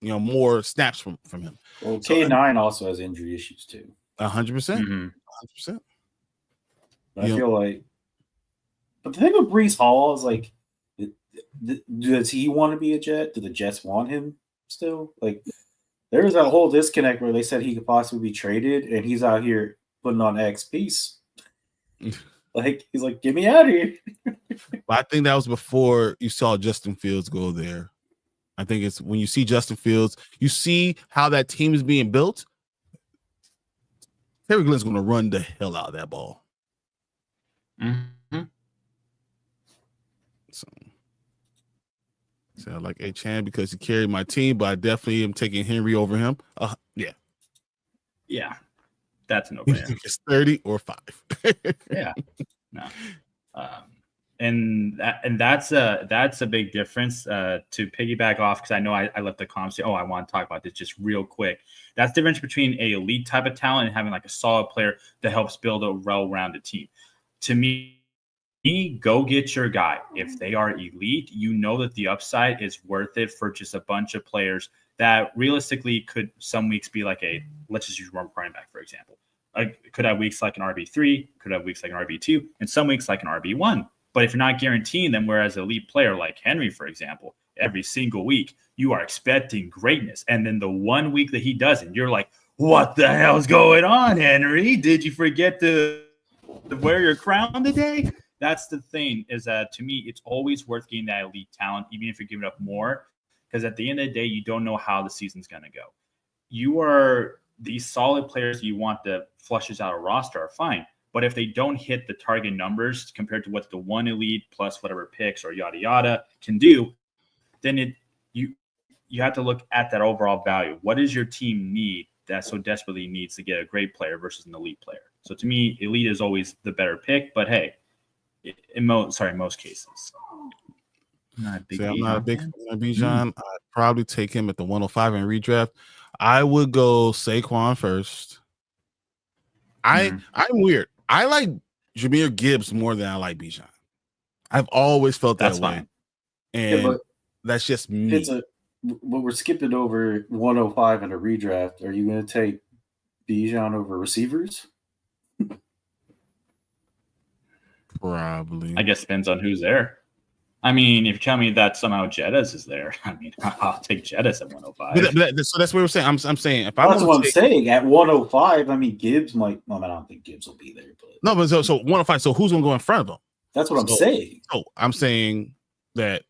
more snaps from him. Well, K9 also has injury issues too. 100%. 100%. I feel like, but the thing with Breece Hall is like, does he want to be a Jet? Do the Jets want him still? Like, there was that whole disconnect where they said he could possibly be traded, and he's out here putting on XPs. Like, he's like, get me out of here. I think that was before you saw Justin Fields go there. I think it's when you see Justin Fields, you see how that team is being built. Terry Glenn's going to run the hell out of that ball. So I like Achane because he carried my team, but I definitely am taking Henry over him. Yeah, that's no brainer. It's 30 or 5. Yeah, no. And that's a big difference to piggyback off, because I know I let the comments say, I want to talk about this just real quick. That's the difference between a elite type of talent and having like a solid player that helps build a well-rounded team. To me, go get your guy. If they are elite, you know that the upside is worth it for just a bunch of players that realistically could some weeks be like let's just use running back, for example. Could have weeks like an RB3, could have weeks like an RB2, and some weeks like an RB1. But if you're not guaranteeing them, whereas an elite player like Henry, for example, every single week, you are expecting greatness. And then the one week that he doesn't, you're like, what the hell's going on, Henry? Did you forget to wear your crown today? that's the thing, is that to me, it's always worth getting that elite talent, even if you're giving up more, because at the end of the day, you don't know how the season's going to go. You are these solid players you want that flushes out a roster are fine. But if they don't hit the target numbers compared to what the one elite plus whatever picks or yada yada can do, then you have to look at that overall value. What does your team need that so desperately needs to get a great player versus an elite player? So to me, elite is always the better pick. But hey, in most cases, I'm not a big fan of Bijan. I'd probably take him at the 105 in redraft. I would go Saquon first. I'm weird. I like Jahmyr Gibbs more than I like Bijan. I've always felt that way. Fine. And that's just me. But we're skipping over 105 in a redraft. Are you going to take Bijan over receivers? Probably. I guess depends on who's there. I mean, if you tell me that somehow Jettis is there, I mean, I'll take Jettis at 105. So that's what we're saying. I'm saying if that's what I'm saying. At 105, I mean, Gibbs might. Well, I don't think Gibbs will be there. But no, but so 105. So who's going to go in front of him? That's what I'm saying. So I'm saying that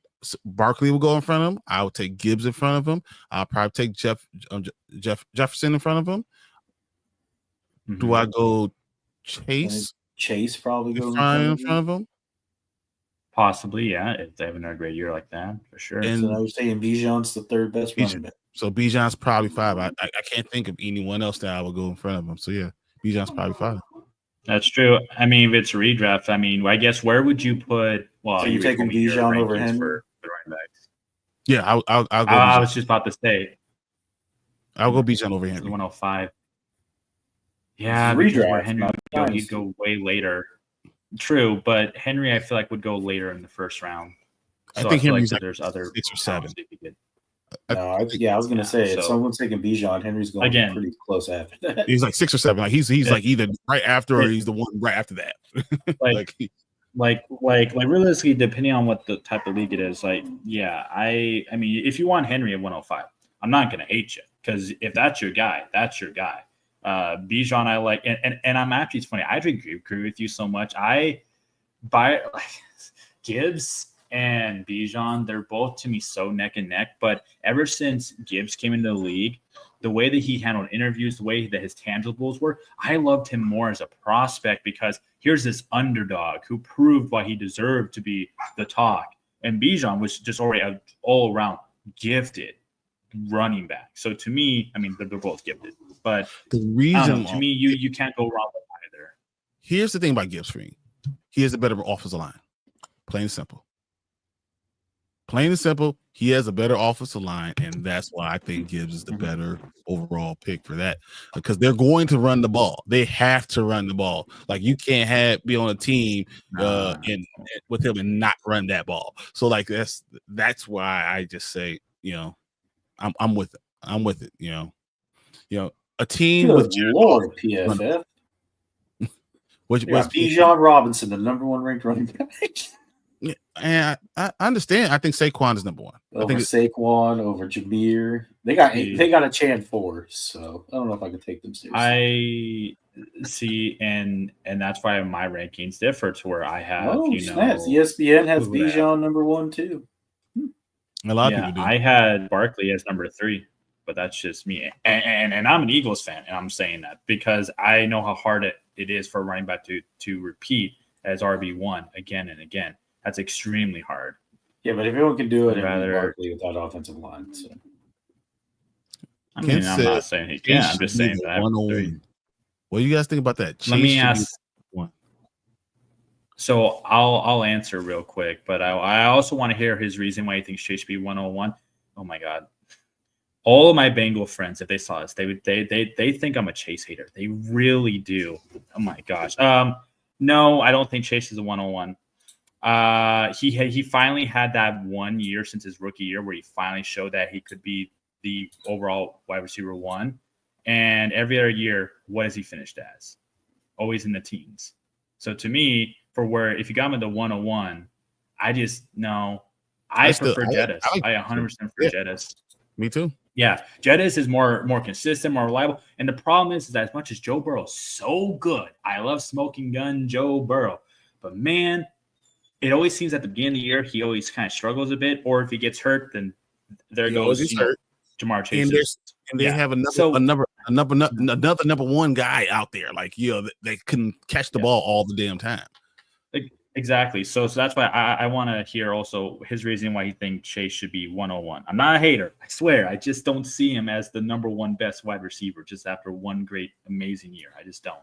Barkley will go in front of him. I would take Gibbs in front of him. I'll probably take Jefferson in front of him. Mm-hmm. Do I go Chase? Chase probably goes in front of him. Possibly, yeah. If they have another great year like that, for sure. And so I was saying Bijan's the third best running back. So Bijan's probably 5. I can't think of anyone else that I would go in front of him. So yeah, Bijan's probably 5. That's true. I mean, if it's a redraft, I mean, I guess where would you put? Well, so you're taking Bijan over Henry for the running backs. Yeah, I'll go. I was just about to say, I'll go Bijan over Henry. 105. Yeah, redraft. Henry he'd go way later. True, but Henry, I feel like would go later in the first round. So I think Henry's like there's other 6 or 7. No, I was going to say if someone's taking Bijan, Henry's going again pretty close after that. He's like 6 or 7. Like he's like either right after or he's the one right after that. like realistically, depending on what the type of league it is, I mean, if you want Henry at 105, I'm not going to hate you because if that's your guy, that's your guy. Bijan, I like, and I'm actually, it's funny. I agree with you so much. Gibbs and Bijan, they're both to me so neck and neck. But ever since Gibbs came into the league, the way that he handled interviews, the way that his tangibles were, I loved him more as a prospect because here's this underdog who proved why he deserved to be the talk. And Bijan was just already an all-around gifted running back. So to me, I mean, they're both gifted. But the reason to me, you can't go wrong with either. Here's the thing about Gibbs for me. He has a better offensive line. Plain and simple. Plain and simple, he has a better offensive line, and that's why I think Gibbs is the better overall pick for that. Because they're going to run the ball. They have to run the ball. Like you can't be on a team and with him and not run that ball. So like that's why I just say, I'm with it. I'm with it. A team with Lord PFF. Which Bijan Robinson, the number 1 ranked running back. Yeah, and I understand. I think Saquon is number 1. Over Saquon, over Jahmyr. They got Achane 4, so I don't know if I can take them seriously. I see, and that's why my rankings differ to where I have. Snaps. ESPN has Bijan number 1 too. A lot of people do. I had Barkley as number 3. But that's just me. And I'm an Eagles fan, and I'm saying that because I know how hard it is for a running back to repeat as RB1 again and again. That's extremely hard. Yeah, but if anyone can do it, it'd be Barkley with that offensive line. So. I mean, I'm not saying he can. I'm just saying that. What do you guys think about that? Let me ask one. So I'll answer real quick, but I also want to hear his reason why he thinks Chase should be 101. Oh my God. All of my Bengal friends, if they saw this, they think I'm a Chase hater. They really do. Oh my gosh. No, I don't think Chase is a 101. He finally had that 1 year since his rookie year where he finally showed that he could be the overall wide receiver 1. And every other year, what has he finished as? Always in the teens. So to me, if you got him at the 101, I prefer Jettis. I 100% prefer Jettis. Me too. Yeah, Jettis is more consistent, more reliable. And the problem is that as much as Joe Burrow is so good, I love smoking gun Joe Burrow. But man, it always seems at the beginning of the year he always kind of struggles a bit, or if he gets hurt, then there goes Jamar Chase. And they have another number one guy out there, like they couldn't catch the ball all the damn time. Exactly. So that's why I want to hear also his reason why he thinks Chase should be 101. I'm not a hater. I swear. I just don't see him as the number one best wide receiver just after one great, amazing year. I just don't.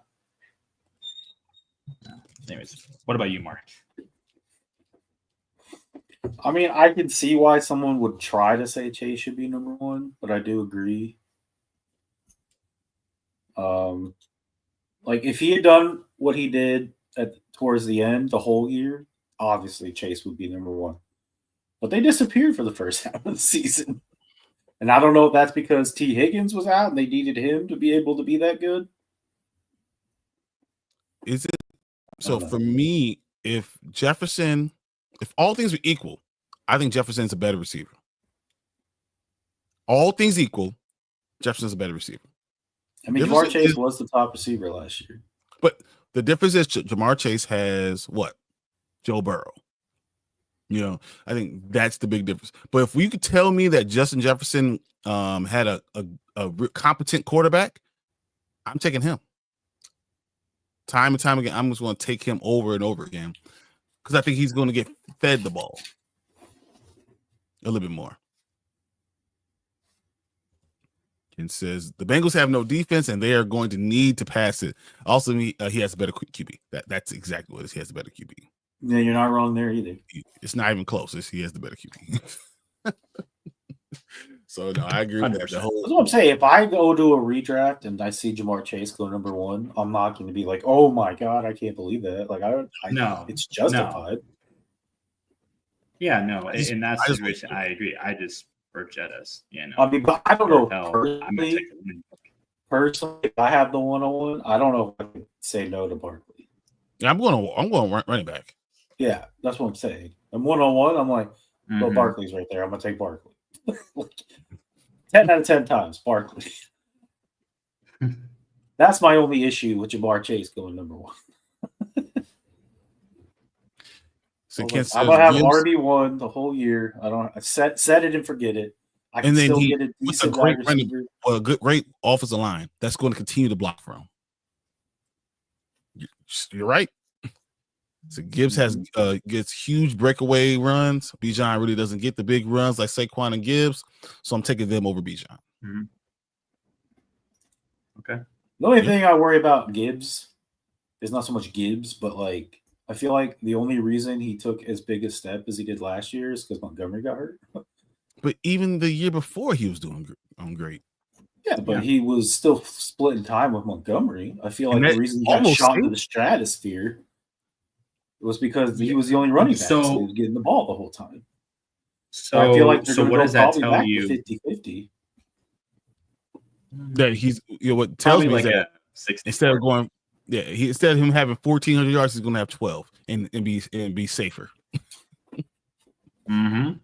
Anyways, what about you, Mark? I mean, I can see why someone would try to say Chase should be number one, but I do agree. Like if he had done what he did towards the end, the whole year, obviously Chase would be number one. But they disappeared for the first half of the season. And I don't know if that's because T. Higgins was out and they needed him to be able to be that good. Is it? So for me, if all things were equal, I think Jefferson's a better receiver. All things equal, Jefferson's a better receiver. I mean, Jamar Chase was the top receiver last year. But the difference is Jamar Chase has what? Joe Burrow. I think that's the big difference. But if you could tell me that Justin Jefferson had a competent quarterback, I'm taking him. Time and time again, I'm just going to take him over and over again because I think he's going to get fed the ball a little bit more. And says the Bengals have no defense and they are going to need to pass it. Also, he has a better QB. That's exactly what it is. He has a better QB. Yeah, you're not wrong there either. It's not even close. He has the better QB. So no, I agree with that. That's what I'm saying. If I go to a redraft and I see Jamar Chase go number one, I'm not going to be like, "Oh my god, I can't believe that!" Like, no, it's justified. No. Yeah, no. In that situation, I agree. I just for Jettas, I mean, but I don't know personally, if I have the 101, I don't know if I could say no to Barkley. Yeah, I'm going running back. Yeah, that's what I'm saying. I'm 101. I'm like, well, Barkley's right there. I'm gonna take Barkley. 10 out of 10 times, Barkley. That's my only issue with Jamar Chase going number one. So I'm gonna have RB1 the whole year. I don't set it and forget it. I can still get a decent wide receiver. A great offensive line that's going to continue to block for him. You're right. So Gibbs gets huge breakaway runs. Bijan really doesn't get the big runs like Saquon and Gibbs, so I'm taking them over Bijan. Mm-hmm. Okay. The only thing I worry about Gibbs is not so much Gibbs, but like I feel like the only reason he took as big a step as he did last year is because Montgomery got hurt. But even the year before, he was doing great. Yeah, but he was still splitting time with Montgomery. I feel like the reason he got shot into the stratosphere was because he was the only running back, so he was getting the ball the whole time. So I feel like what does that tell you? 50-50. That he's what tells me like is that instead of going, instead of him having 1,400 yards, he's going to have 12 and be safer. Mm-hmm.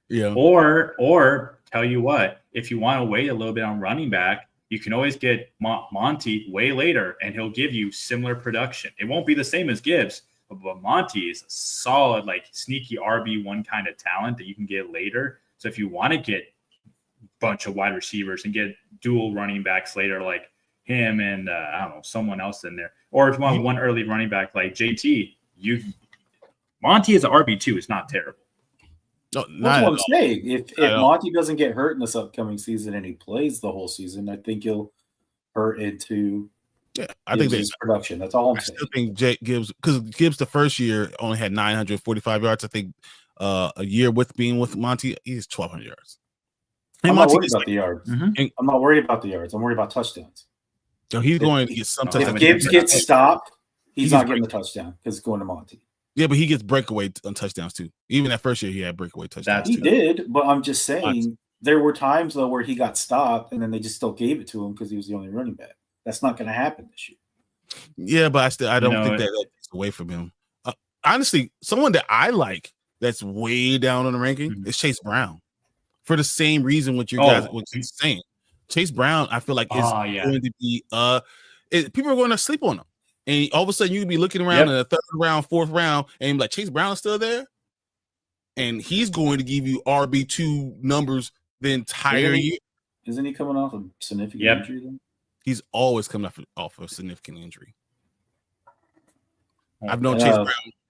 Yeah. Or tell you what, if you want to wait a little bit on running back, you can always get Monty way later, and he'll give you similar production. It won't be the same as Gibbs, but Monty is a solid, like sneaky RB1 kind of talent that you can get later. So if you want to get a bunch of wide receivers and get dual running backs later, like him and I don't know, someone else in there, or if you want one early running back like JT, Monty as an RB2 is not terrible. No, that's what I'm saying. If Monty doesn't get hurt in this upcoming season and he plays the whole season, I think he'll hurt into I think his production. That's all I'm saying. I still think Gibbs, because Gibbs the first year only had 945 yards. I think a year being with Monty, he's 1,200 yards. And I'm not worried about the yards. Mm-hmm. I'm not worried about the yards. I'm worried about touchdowns. So he's going to get some touchdowns. If Gibbs gets stopped, he's not getting the touchdown because it's going to Monty. Yeah, but he gets breakaway on touchdowns too. Even that first year, he had breakaway touchdowns. He did, but I'm just saying there were times though where he got stopped, and then they just still gave it to him because he was the only running back. That's not going to happen this year. Yeah, but I don't think that takes away from him. Honestly, someone that I like that's way down on the ranking is Chase Brown, for the same reason what you guys were saying. Chase Brown, I feel like is going to be people are going to sleep on him. and all of a sudden you can be looking around in the third round, fourth round, and like Chase Brown is still there, and he's going to give you RB2 numbers the entire year. Isn't he coming off a significant injury then? He's always coming off a significant injury. I've known Chase Brown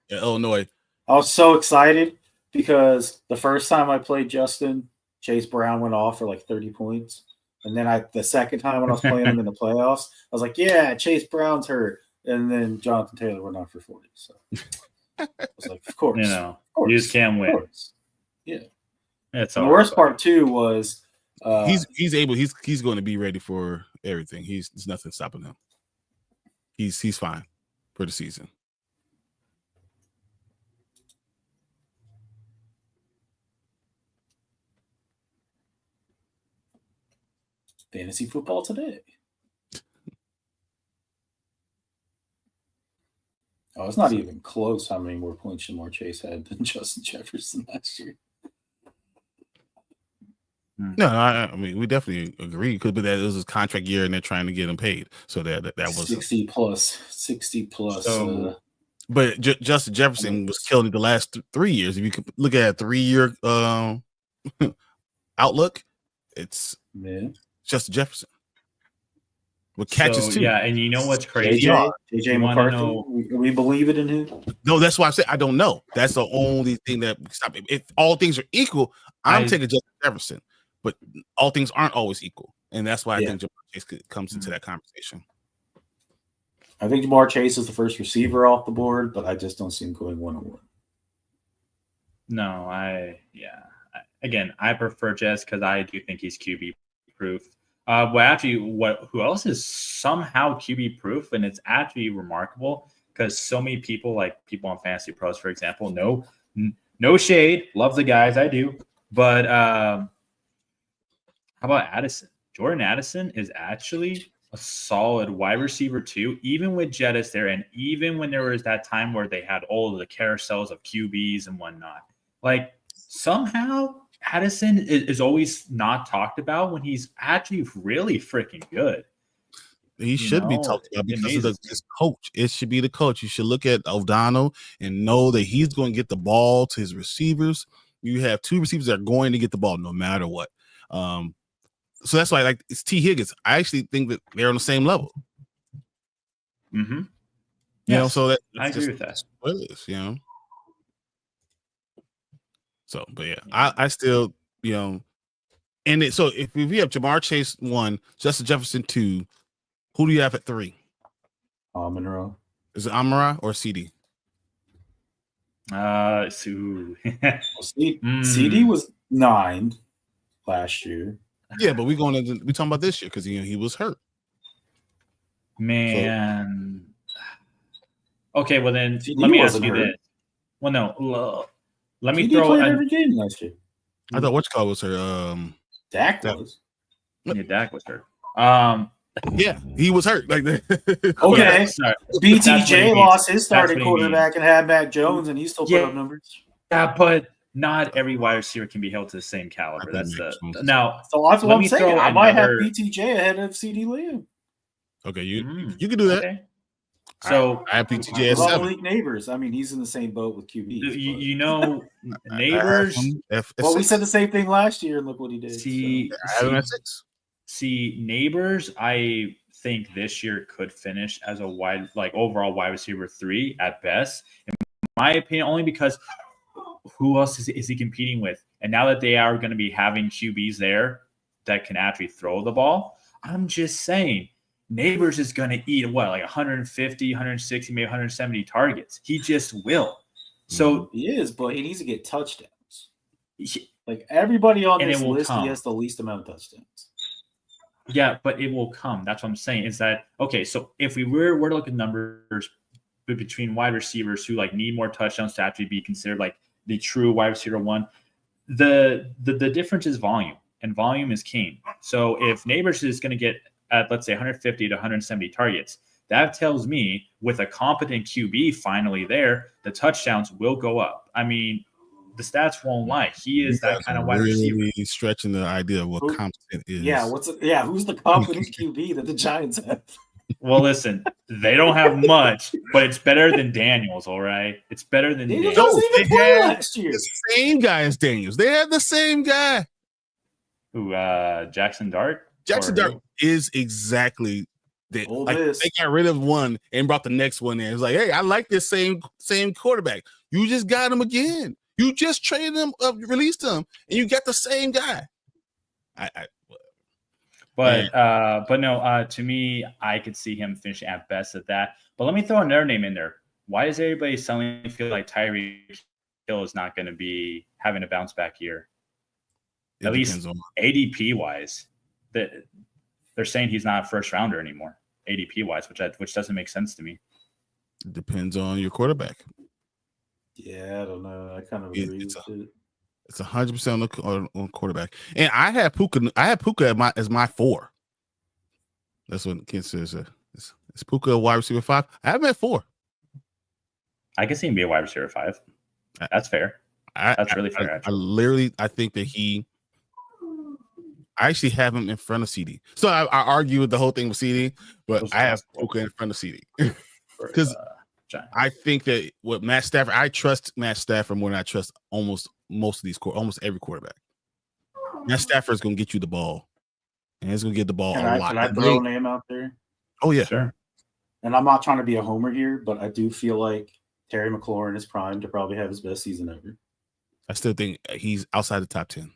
in Illinois. I was so excited because the first time I played Justin, Chase Brown went off for like 30 points. And then the second time when I was playing him in the playoffs, I was like, yeah, Chase Brown's hurt. And then Jonathan Taylor went off for 40. So I was like, of course. You just can't win. Yeah. That's the worst part too was he's going to be ready for everything. There's nothing stopping him. He's fine for the season. Fantasy football today. Oh, it's not even close how many more points Jamar Chase had than Justin Jefferson last year. No, I mean we definitely agree because that was his contract year and they're trying to get him paid. So that was 60 plus. So, but Justin Jefferson was killing it the last 3 years. If you could look at a 3-year outlook, it's Justin Jefferson with catches too. Yeah, and you know what's crazy? JJ McCarthy. We believe it in him. No, that's why I said I don't know. That's the only thing that stop it. If all things are equal, I'm taking Justin Jefferson. But all things aren't always equal, and that's why I think Jamar Chase comes into that conversation. I think Jamar Chase is the first receiver off the board, but I just don't see him going 1-on-1. No, I prefer Jess because I do think he's QB proof. Who else is somehow QB proof, and it's actually remarkable because so many people, like people on Fantasy Pros, for example, no shade, love the guys, I do, but how about Addison? Jordan Addison is actually a solid wide receiver too, even with Jettis there, and even when there was that time where they had all of the carousels of QBs and whatnot. Like somehow Addison is always not talked about when he's actually really freaking good. He should be talked about because of his coach. It should be the coach. You should look at O'Donnell and know that he's going to get the ball to his receivers. You have two receivers that are going to get the ball no matter what. So that's why, like, it's T. Higgins. I actually think that they're on the same level. Mm-hmm. You know, so that I agree with that. What it is, you know. So, but yeah, I still, you know, and so if we have Jamar Chase 1, Justin Jefferson 2, who do you have at 3? Monroe. Is it Amara or CD? CD was 9 last year. Yeah, but we talking about this year because he was hurt. Man. So, okay, well then CD let me ask you hurt. this. Well, no, let me CD throw played every game last year. I thought which call was her. Dak was. Yeah, Dak was hurt. Yeah, he was hurt. Like that. Okay, sorry. BTJ lost his starting quarterback and had Mac Jones, and he still put up numbers. Yeah, but not every wide receiver can be held to the same caliber. That's now. So that's what I'm saying. I might have BTJ ahead of CD Lamb. Okay, you can do that. Okay. So I have BTJ at 7. Malik Nabers. I mean, he's in the same boat with QB. You know, Nabers. Well, we said the same thing last year, and look what he did. I have him at 6. See, Nabers, I think this year could finish as a overall wide receiver 3 at best, in my opinion, only because who else is he competing with? And now that they are going to be having QBs there that can actually throw the ball, I'm just saying Nabers is going to eat like 150, 160, maybe 170 targets. He just will. So he is, but he needs to get touchdowns. Like everybody on this list, he has the least amount of touchdowns. Yeah, but it will come. That's what I'm saying. Is that okay? So if we were to look at numbers between wide receivers who like need more touchdowns to actually be considered like the true wide receiver 1, the difference is volume, and volume is king. So if Nabers is going to get at, let's say, 150 to 170 targets, that tells me with a competent QB finally there, the touchdowns will go up. I mean, the stats won't lie. He is that kind of wide receiver. Really stretching the idea of what competent is. Yeah, who's the competent QB that the Giants have? Well, listen, they don't have much, but it's better than Daniels. All right, it's better than Daniels Daniels. doesn't even play last year. The same guy as Daniels. They had the same guy. Who? Jackson Dart. Jackson Dart is exactly that. Like, they got rid of one and brought the next one in. It's like, hey, I like this same quarterback. You just got him again. You just traded him, released him, and you got the same guy. But no, to me, I could see him finishing at best at that. But let me throw another name in there. Why does everybody suddenly feel like Tyreek Hill is not going to be having a bounce back year? At least ADP wise, they're saying he's not a first rounder anymore. ADP wise, which doesn't make sense to me. It depends on your quarterback. Yeah, I don't know. I kind of agree with it. It's 100% on quarterback. And I had Puka as my 4. That's what Ken says. Is Puka a wide receiver 5? I have him at 4. I can see him be a wide receiver 5. That's fair. That's really fair. I think that I actually have him in front of CD. So I argue with the whole thing with CD, but I have Puka in front of CD. Because I think that with Matt Stafford, I trust Matt Stafford more than I trust almost every quarterback. Matt Stafford is going to get you the ball, and he's going to get the ball a lot. Can I throw a name out there? Oh yeah, sure. And I'm not trying to be a homer here, but I do feel like Terry McLaurin is primed to probably have his best season ever. I still think he's outside the top 10.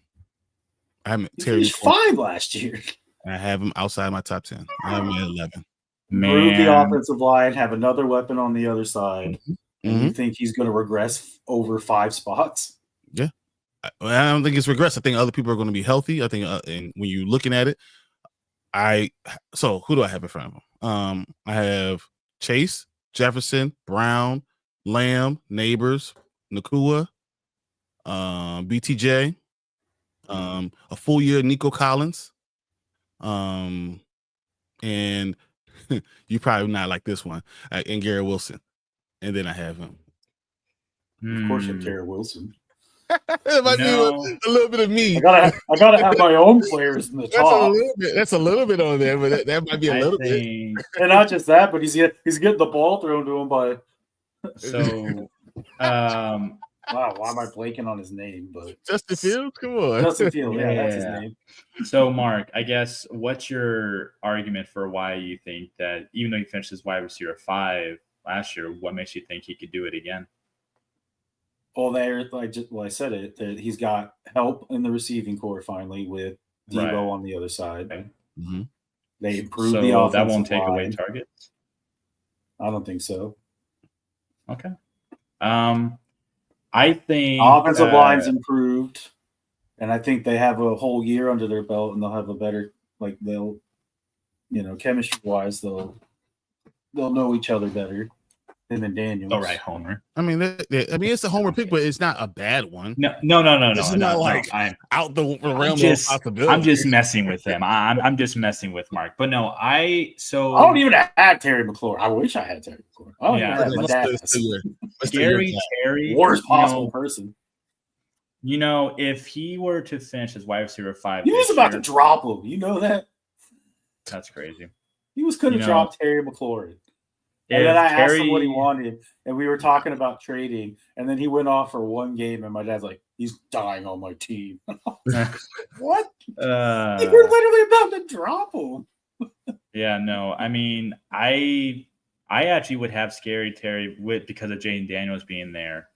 I haven't Terry 5 last year. I have him outside my top 10. I have him at 11. Improve the offensive line, have another weapon on the other side. And you think he's going to regress over 5 spots? Yeah. I don't think it's regress. I think other people are going to be healthy. I think and when you're looking at it, so who do I have in front of him? I have Chase, Jefferson, Brown, Lamb, Nabers, Nakua, BTJ, a full year Nico Collins, and you probably not like this one, and Garrett Wilson, and then I have him. Of course, you have Garrett Wilson. It might be a little bit of me. I gotta have my own players in the top. That's a little bit on there, but that might be a little bit. And not just that, but he's getting the ball thrown to him by. So, wow, why am I blanking on his name? But Justin Fields, come on, Justin Fields, yeah, that's his name. So, Mark, I guess what's your argument for why you think that even though he finished as wide receiver 5 last year, what makes you think he could do it again? Well, I said it, that he's got help in the receiving core finally with Debo on the other side. Okay. Mm-hmm. They improved the offensive that won't take line. away targets? I don't think so. Okay. I think offensive line's improved, and I think they have a whole year under their belt, and they'll have a better, chemistry wise, they'll know each other better. Him and Daniels. All right, Homer. I mean, it's a Homer pick, but it's not a bad one. No. This is not I'm out the realm of possibility. I'm just messing with him. I'm just messing with Mark. But no, I don't even have Terry McLaurin. I wish I had Terry McLaurin. Oh yeah, my dad. Gary Terry, worst possible person. If he were to finish as wide receiver 5, he was about to drop him. You know that? That's crazy. He was going to drop Terry McLaurin. And then I asked him what he wanted, and we were talking about trading, and then he went off for one game, and my dad's like, he's dying on my team. What? We're literally about to drop him. Yeah, no. I mean, I actually would have Scary Terry because of Jaden Daniels being there.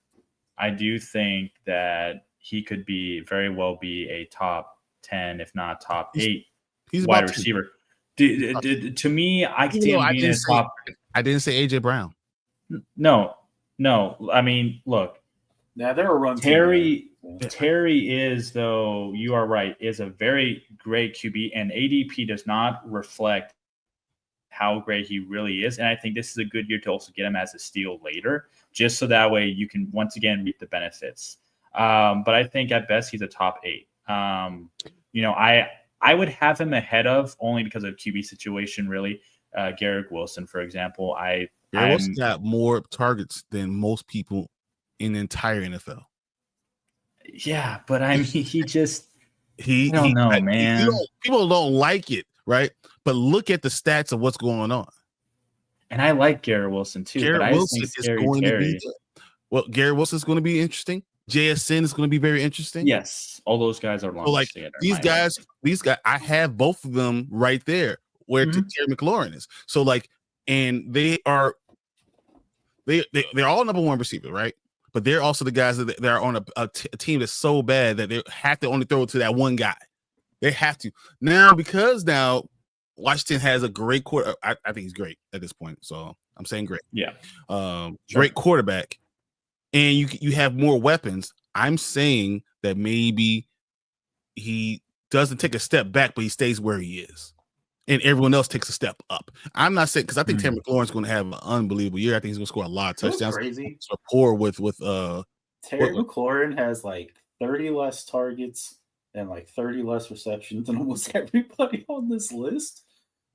I do think that he could very well be a top 10, if not top 8 wide receiver. To me, I could see him being a top. I didn't say AJ Brown. No. I mean, look. Now there are runs. Terry is, though, you are right, is a very great QB, and ADP does not reflect how great he really is. And I think this is a good year to also get him as a steal later, just so that way you can once again reap the benefits. But I think at best he's a top 8. I would have him ahead of, only because of QB situation, really. Garrett Wilson, for example. Garrett Wilson got more targets than most people in the entire NFL. Yeah, but I mean, I don't know, man. People don't like it, right? But look at the stats of what's going on. And I like Garrett Wilson too. Garrett but I Wilson just think is Scary going to Terry. be Garrett Wilson is going to be interesting. JSN is going to be very interesting. Yes, all those guys are long. So like these guys, I have both of them right there where Terry McLaurin is. So like, and they're all number one receiver, right? But they're also the guys that are on a team that's so bad that they have to only throw it to that one guy. They have to because Washington has a great quarter. I think he's great at this point. So I'm saying great. Yeah. Great quarterback. And you have more weapons. I'm saying that maybe he doesn't take a step back, but he stays where he is. And everyone else takes a step up. I'm not saying because I think Terry McLaurin's going to have an unbelievable year. I think he's going to score a lot of touchdowns. Crazy. Rapport with Terry McLaurin has like 30 less targets and like 30 less receptions than almost everybody on this list.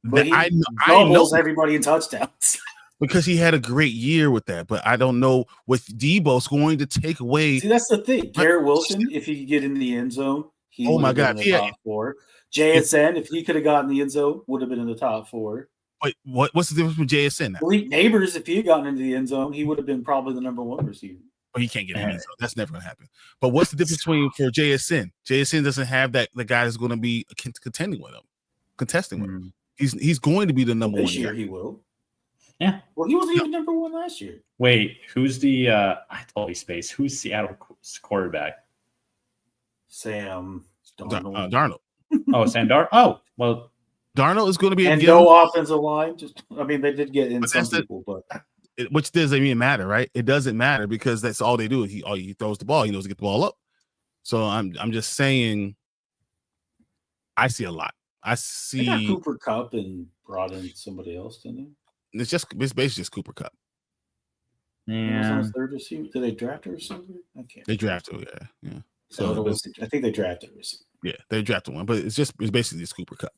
But I know everybody in touchdowns. Because he had a great year with that, but I don't know with Debo's going to take away. See, that's the thing. Garrett Wilson, if he could get in the end zone, he would have been in the top 4. JSN, if he could have gotten the end zone, would have been in the top 4. Wait, what's the difference with JSN now? Malik Nabers, if he had gotten into the end zone, he would have been probably the number 1 receiver. But he can't get in the end zone. That's never going to happen. But what's the difference for JSN? JSN doesn't have the guy that's going to be contending with him, contesting with him. He's going to be the number 1 this year. He will. Yeah. Well, he wasn't even number 1 last year. Wait, who's the I totally spaced. Who's Seattle's quarterback? Sam Darnold. Oh, Sam Darnold. Oh, well, Darnold is going to be no offensive line. They did get in some people, but which doesn't even matter, right? It doesn't matter because that's all they do. He throws the ball. He knows to get the ball up. So I'm just saying, I see a lot. I see they got Cooper Kupp and brought in somebody else, didn't they? It's basically just Cooper Kupp. Yeah. Third receiver. Did they draft a receiver? I can't. They drafted, yeah. So I think they drafted a receiver. Yeah, they drafted one, but it's basically just Cooper Kupp.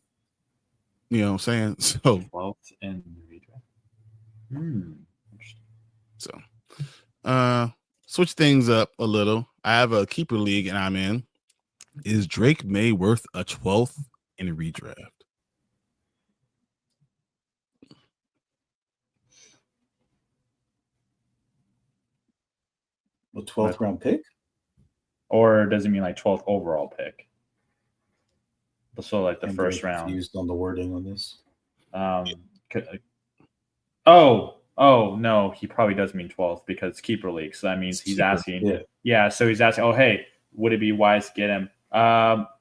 You know what I'm saying? So 12th and redraft. So switch things up a little. I have a keeper league and I'm in. Is Drake May worth a 12th in a redraft? A 12th round pick? Or does it mean like 12th overall pick? So like the first round. Confused on the wording on this. Oh no, he probably does mean 12th because it's keeper league. So that means he's asking. Yeah, so he's asking, oh hey, would it be wise to get him?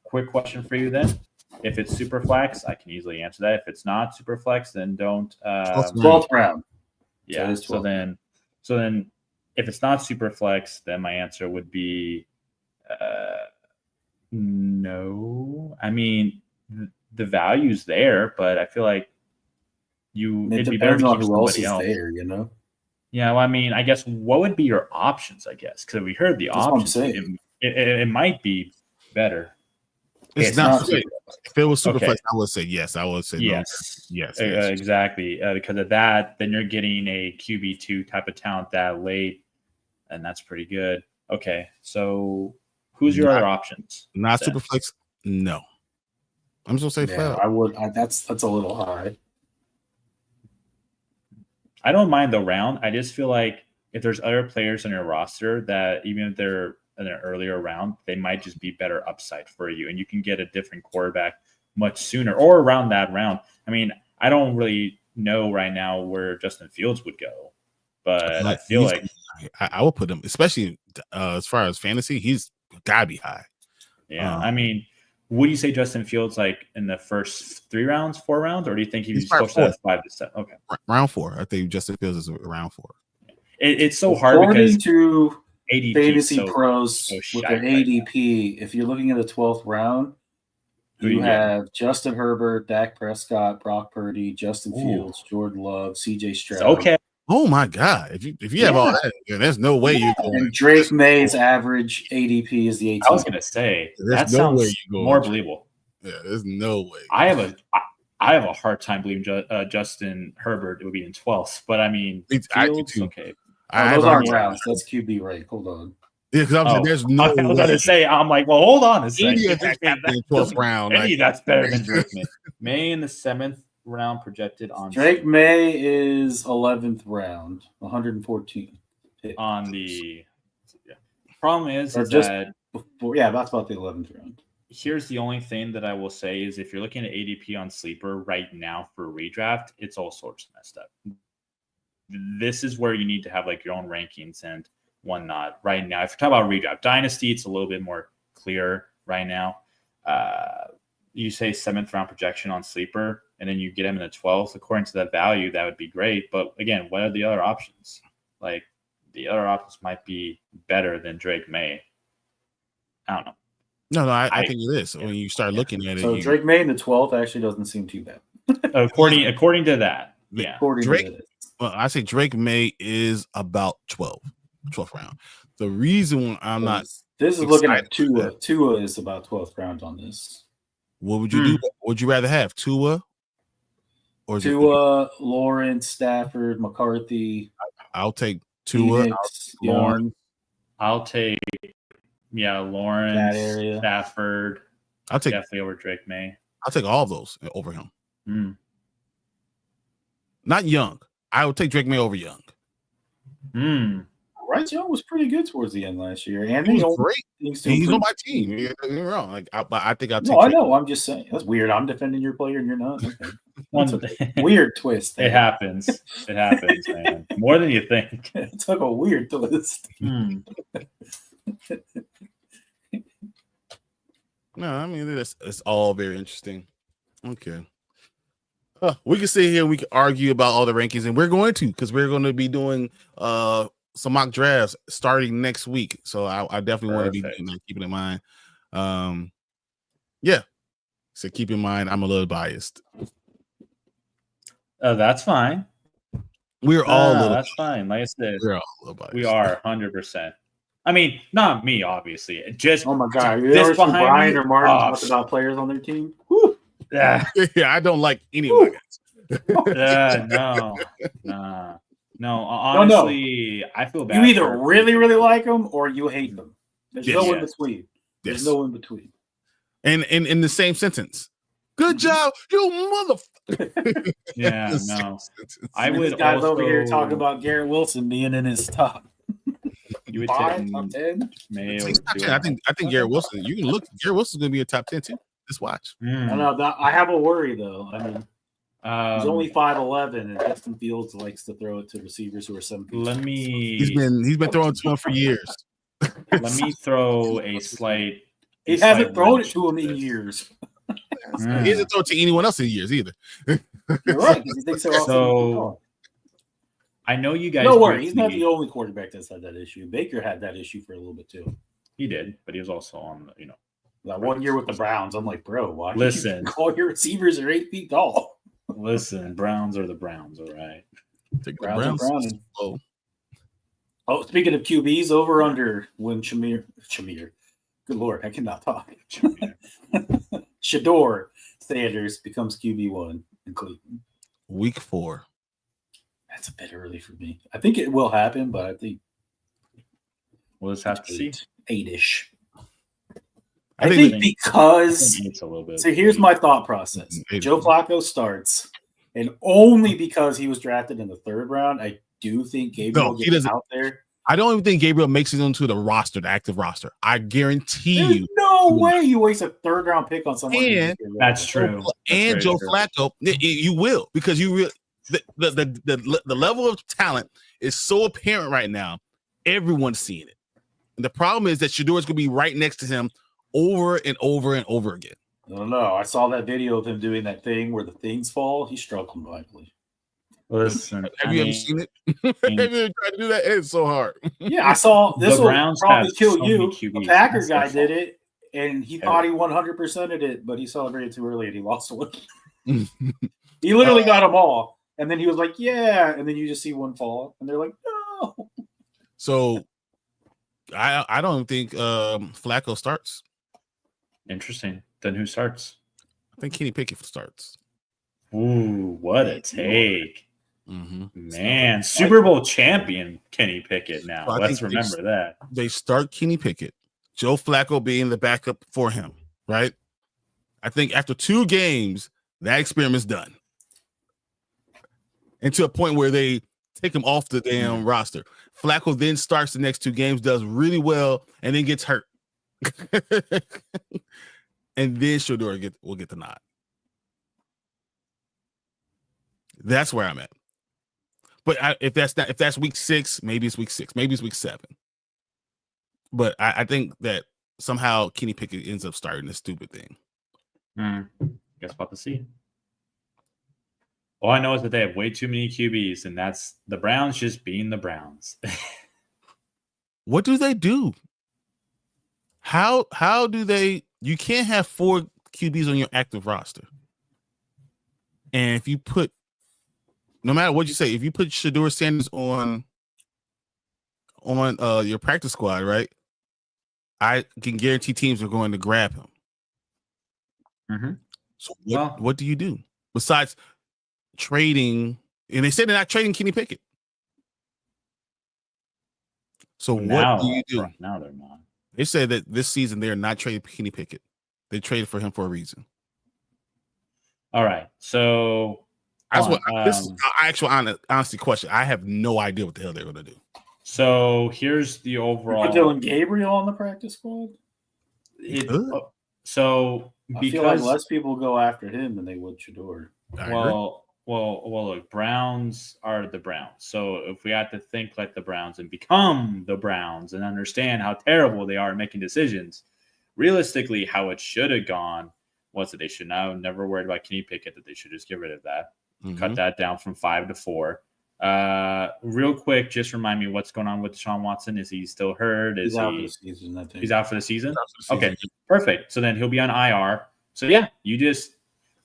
Quick question for you then. If it's super flex, I can easily answer that. If it's not super flex, then don't 12th round. Yeah. So then if it's not super flex, then my answer would be no. I mean, the value's there, but I feel like it'd be better to keep somebody else there, you know? Yeah, well, I mean, I guess what would be your options, I guess? Because we heard the options. It might be better. It's not if it was super flex, I would say yes. I would say yes. No. Yes. Exactly. Because of that, then you're getting a QB2 type of talent that late, and that's pretty good. Okay, so who's your other options? Not super flex. No, I'm just gonna say flat. I would. That's a little high. I don't mind the round. I just feel like if there's other players on your roster that even if they're in an earlier round, they might just be better upside for you, and you can get a different quarterback much sooner or around that round. I mean, I don't really know right now where Justin Fields would go, but I feel like I would put him, especially as far as fantasy, he's gotta be high. Yeah, I mean, would you say Justin Fields like in the first 3 rounds, 4 rounds, or do you think he's close to 5 to 7? Okay, round 4. I think Justin Fields is around 4. It's so hard because to ADP Fantasy Pros with their ADP. If you're looking at the 12th round, you have Justin Herbert, Dak Prescott, Brock Purdy, Justin Fields, Jordan Love, CJ Stroud. Okay. Oh my God! If you have all that, there's no way you're going. And Drake May's average ADP is the 18th. I was gonna say that sounds more believable. Yeah, there's no way. I have a hard time believing Justin Herbert would be in 12th, but I mean, Fields, okay. Those aren't rounds. That's QB right. Hold on. Yeah, because I'm saying there's no. I was gonna say, I'm like, well, hold on a second. 12th round. That's better than Drake May. May in the 7th. round projected on Drake May is 11th round, 114 on the. Yeah. Problem is just that before, that's about the 11th round. Here's the only thing that I will say is if you're looking at ADP on Sleeper right now for redraft, it's all sorts of messed up. This is where you need to have like your own rankings and whatnot right now. If you talk about redraft Dynasty, it's a little bit more clear right now. You say 7th round projection on Sleeper, and then you get him in the 12th. According to that value, that would be great. But again, what are the other options? Like the other options might be better than Drake May. I don't know. No, I think it is. When you start looking at it, so Drake May in the 12th actually doesn't seem too bad. according to that, yeah. Drake, I say Drake May is about 12th round. The reason I'm not this is looking at Tua. Tua is about 12th round on this. What would you do? Would you rather have Tua or Tua, Lawrence, Stafford, McCarthy? I'll take Tua. Lawrence. I'll take Lawrence, Stafford. I'll take definitely over Drake May. I'll take all of those over him. Not Young. I would take Drake May over Young. Bryce Young was pretty good towards the end last year, and he was great. He's on my team. You're wrong. Like, I think I'll take. No, I know. I'm just saying that's weird. I'm defending your player, and you're not. Okay. Weird twist. It happens. It happens, man. More than you think. It took a weird twist. No, I mean it's all very interesting. Okay. We can sit here and we can argue about all the rankings, and we're going to because we're going to be doing some mock drafts starting next week. So I definitely want to be keeping in mind. So keep in mind I'm a little biased. That's fine. We're all that's fine. Like I said, we're all a little biased. We are 100%. I mean, not me, obviously. Just oh my god, you ever seen Brian or Martin talk about players on their team? Whew. Yeah, I don't like any of my guys. No. Honestly, I feel bad. You either really, really like them or you hate them. There's no in between. There's no in between. And in the same sentence. Good job, you motherfucker. Yeah, no. I would. This guy's over here talking about Garrett Wilson being in his top. You would take top 10. I think Garrett Wilson. You can look. Garrett Wilson's going to be a top 10 too. Just watch. I know. I have a worry though. I mean, he's only 5'11", and Justin Fields likes to throw it to receivers who are 7 feet. He's been throwing to him for years. Let me throw a slight. He hasn't thrown it to him in years. He hasn't thrown it to anyone else in years either. You're right. He thinks so I know you guys. No worry, he's not the only quarterback that's had that issue. Baker had that issue for a little bit too. He did, but he was also on that 1 year with the Browns. I'm like, bro, why? Listen, all your receivers are 8 feet tall. Listen, Browns are the Browns, all right. Browns. Oh, speaking of QBs, over under when Shamir. Good Lord, I cannot talk. Shador Sanders becomes QB1 in Cleveland. Week 4. That's a bit early for me. I think it will happen, but I think we'll just have to see 8-ish. I think because it's a little bit. So here's my thought process. Joe Flacco starts, and only because he was drafted in the 3rd round, I do think Gabriel gets out there. I don't even think Gabriel makes it onto the roster, the active roster. I guarantee There's no way you waste a 3rd round pick on someone. And that's true. And Joe Flacco, you will, because the level of talent is so apparent right now. Everyone's seeing it. And the problem is that Shador is going to be right next to him over and over and over again. I don't know. I saw that video of him doing that thing where the things fall. He's struggling mightily. Listen, have you ever seen it? Have you ever tried to do that? It's so hard. Yeah, I saw this will probably kill you. QBs. A Packer guy did it, and he thought he 100%ed it, but he celebrated too early and he lost one. He literally got them all, and then he was like, "Yeah," and then you just see one fall, and they're like, "No." So, I don't think Flacco starts. Interesting. Then who starts? I think Kenny Pickett starts. Ooh, what a take. Man, Super Bowl champion Kenny Pickett now. So let's remember that. They start Kenny Pickett, Joe Flacco being the backup for him, right? I think after 2 games, that experiment's done. and to a point where they take him off the damn roster. Flacco then starts the next 2 games, does really well, and then gets hurt. And then Shador will get the nod. That's where I'm at. But if that's week 6, maybe it's week 6, maybe it's week 7. But I think that somehow Kenny Pickett ends up starting this stupid thing. Guess we'll have to see. All I know is that they have way too many QBs, and that's the Browns just being the Browns. What do they do? How do they? You can't have 4 QBs on your active roster. And if you put, no matter what you say, if you put Shador Sanders on your practice squad, right? I can guarantee teams are going to grab him. Mm-hmm. So what do you do besides trading? And they said they're not trading Kenny Pickett. So what do you do? Now they're not. They said that this season they're not trading Kenny Pickett. They traded for him for a reason. All right. So that's what this is an actual honestly question. I have no idea what the hell they're going to do. So here's the overall. Put Dylan Gabriel on the practice squad. So I feel like less people go after him than they would Shador. Well, look, Browns are the Browns. So if we have to think like the Browns and become the Browns and understand how terrible they are at making decisions, realistically, how it should have gone was that they should never worried about Kenny Pickett, that they should just get rid of that, cut that down from 5 to 4. Real quick, just remind me what's going on with Deshaun Watson. Is he still hurt? He's out for the season, I think. He's out for the season? Okay, perfect. So then he'll be on IR. So yeah, you just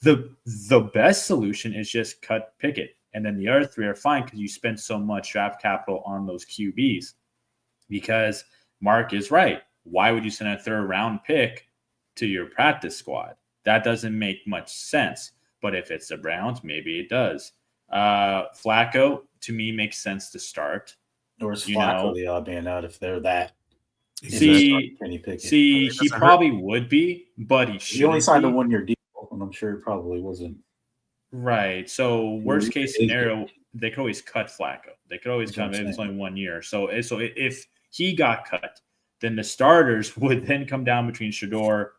the best solution is just cut Pickett. And then the other 3 are fine because you spent so much draft capital on those QBs. Because Mark is right. Why would you send a 3rd round pick to your practice squad? That doesn't make much sense. But if it's the Browns, maybe it does. Flacco, to me, makes sense to start. Or is Flacco the odd man out if they're that? He probably would be, but he only signed a 1-year deal, and I'm sure it probably wasn't. Right. So worst case scenario, they could always cut Flacco. They could always cut him. It's only 1 year. So if he got cut, then the starters would then come down between Shador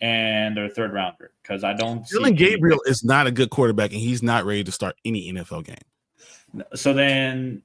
and their 3rd rounder, because I don't. Dylan Gabriel is not a good quarterback, and he's not ready to start any NFL game. So then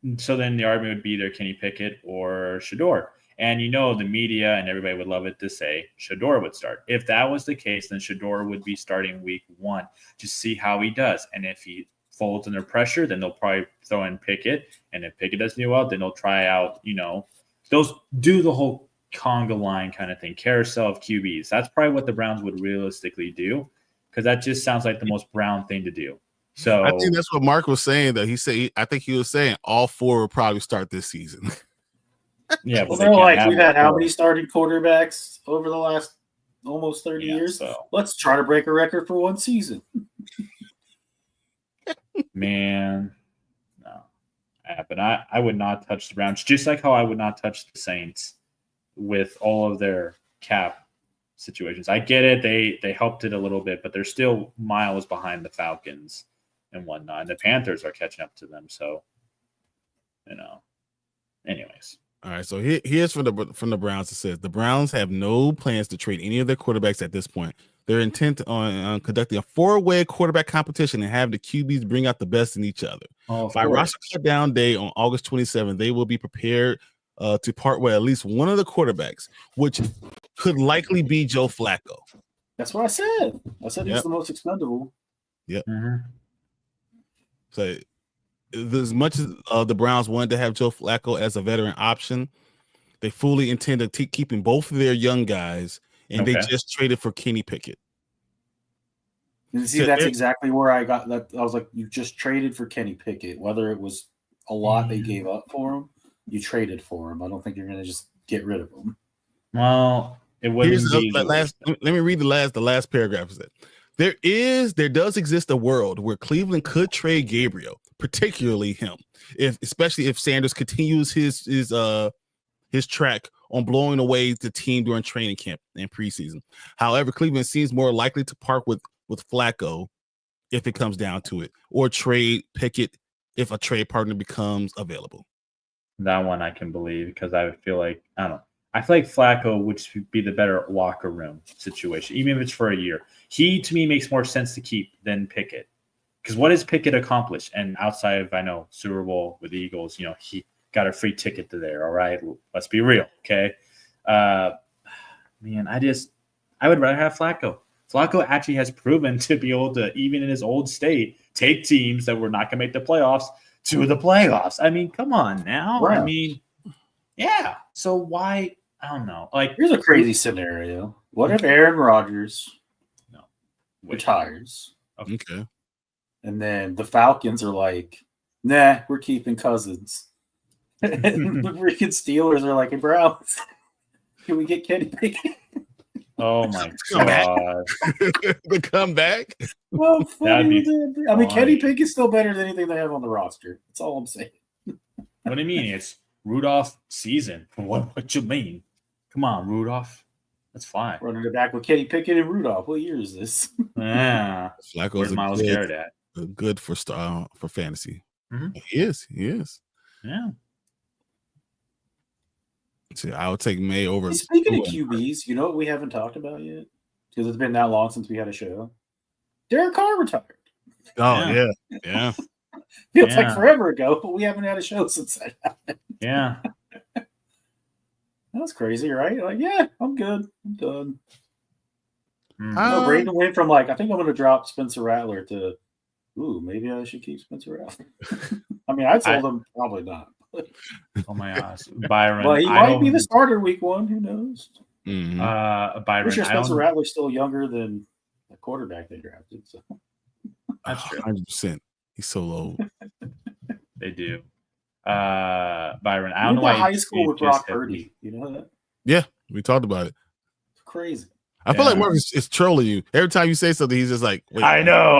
the argument would be either Kenny Pickett or Shador. And the media and everybody would love it to say Shador would start. If that was the case, then Shador would be starting week 1 to see how he does. And if he folds under pressure, then they'll probably throw in Pickett. And if Pickett doesn't do well, then they'll try out, they'll do the whole conga line kind of thing, carousel of QBs. That's probably what the Browns would realistically do, because that just sounds like the most Brown thing to do. So I think that's what Mark was saying, though. I think he was saying all 4 will probably start this season. Yeah, well, they're like, we've had how many starting quarterbacks over the last almost 30 years? So let's try to break a record for 1 season. Man, no. But I would not touch the Browns, just like how I would not touch the Saints with all of their cap situations. I get it. They helped it a little bit, but they're still miles behind the Falcons and whatnot. And the Panthers are catching up to them. So, anyways. All right, so here's from the Browns. It says the Browns have no plans to trade any of their quarterbacks at this point. They're intent on conducting a 4-way quarterback competition and have the QBs bring out the best in each other. By roster shutdown day on August 27th, they will be prepared to part with at least one of the quarterbacks, which could likely be Joe Flacco. That's what I said. I said he's the most expendable. Yep. Mm-hmm. So as much as the Browns wanted to have Joe Flacco as a veteran option, they fully intend to keeping both of their young guys, and they just traded for Kenny Pickett. And see, that's exactly where I got that. I was like, you just traded for Kenny Pickett. Whether it was a lot they gave up for him, you traded for him. I don't think you're going to just get rid of him. Well, it wouldn't be let me read the last paragraph. Is that there does exist a world where Cleveland could trade Gabriel, particularly him, especially if Sanders continues his track on blowing away the team during training camp and preseason. However, Cleveland seems more likely to part with Flacco if it comes down to it, or trade Pickett if a trade partner becomes available. That one I can believe because I feel like I don't know. I feel like Flacco would be the better locker room situation, even if it's for a year. He to me makes more sense to keep than Pickett. Because what has Pickett accomplished? And outside of, I know, Super Bowl with the Eagles, he got a free ticket to there. All right. Let's be real. Okay. Man, I would rather have Flacco. Flacco actually has proven to be able to, even in his old state, take teams that were not going to make the playoffs to the playoffs. I mean, come on now. Wow. I mean, yeah. So why? I don't know. Like, here's a crazy scenario. What if Aaron Rodgers retires? Okay. And then the Falcons are like, nah, we're keeping Cousins. And the freaking Steelers are like, hey, Browns, can we get Kenny Pickett? Oh, my God. The comeback? Well, That'd be I mean, Kenny Pickett's still better than anything they have on the roster. That's all I'm saying. What do you mean? It's Rudolph season. What you mean? Come on, Rudolph. That's fine. Running it back with Kenny Pickett and Rudolph. What year is this? Yeah. Flacco's Where's Miles Garrett at? Good for fantasy. Mm-hmm. He is. Yeah. See, I would take May over. Hey, speaking of QBs, you know what we haven't talked about yet? Because it's been that long since we had a show. Derek Carr retired. Oh, yeah. Feels like forever ago, but we haven't had a show since that happened. Yeah. That's crazy, right? Like, yeah, I'm good. I'm done. Mm-hmm. Braden went from I think I'm going to drop Spencer Rattler to, maybe I should keep Spencer Rattler. I mean, I told him probably not. Oh my gosh, Byron. Well, he might be the starter week 1. Who knows? Mm-hmm. Byron. I'm sure Spencer Rattler's still younger than the quarterback they drafted. So that's true. 100%. He's so low. They do. Byron. I went don't know to why high school with Brock Purdy. You know that? Yeah, we talked about it. It's crazy. I feel like Marcus is trolling you. Every time you say something, he's just like, wait. I know.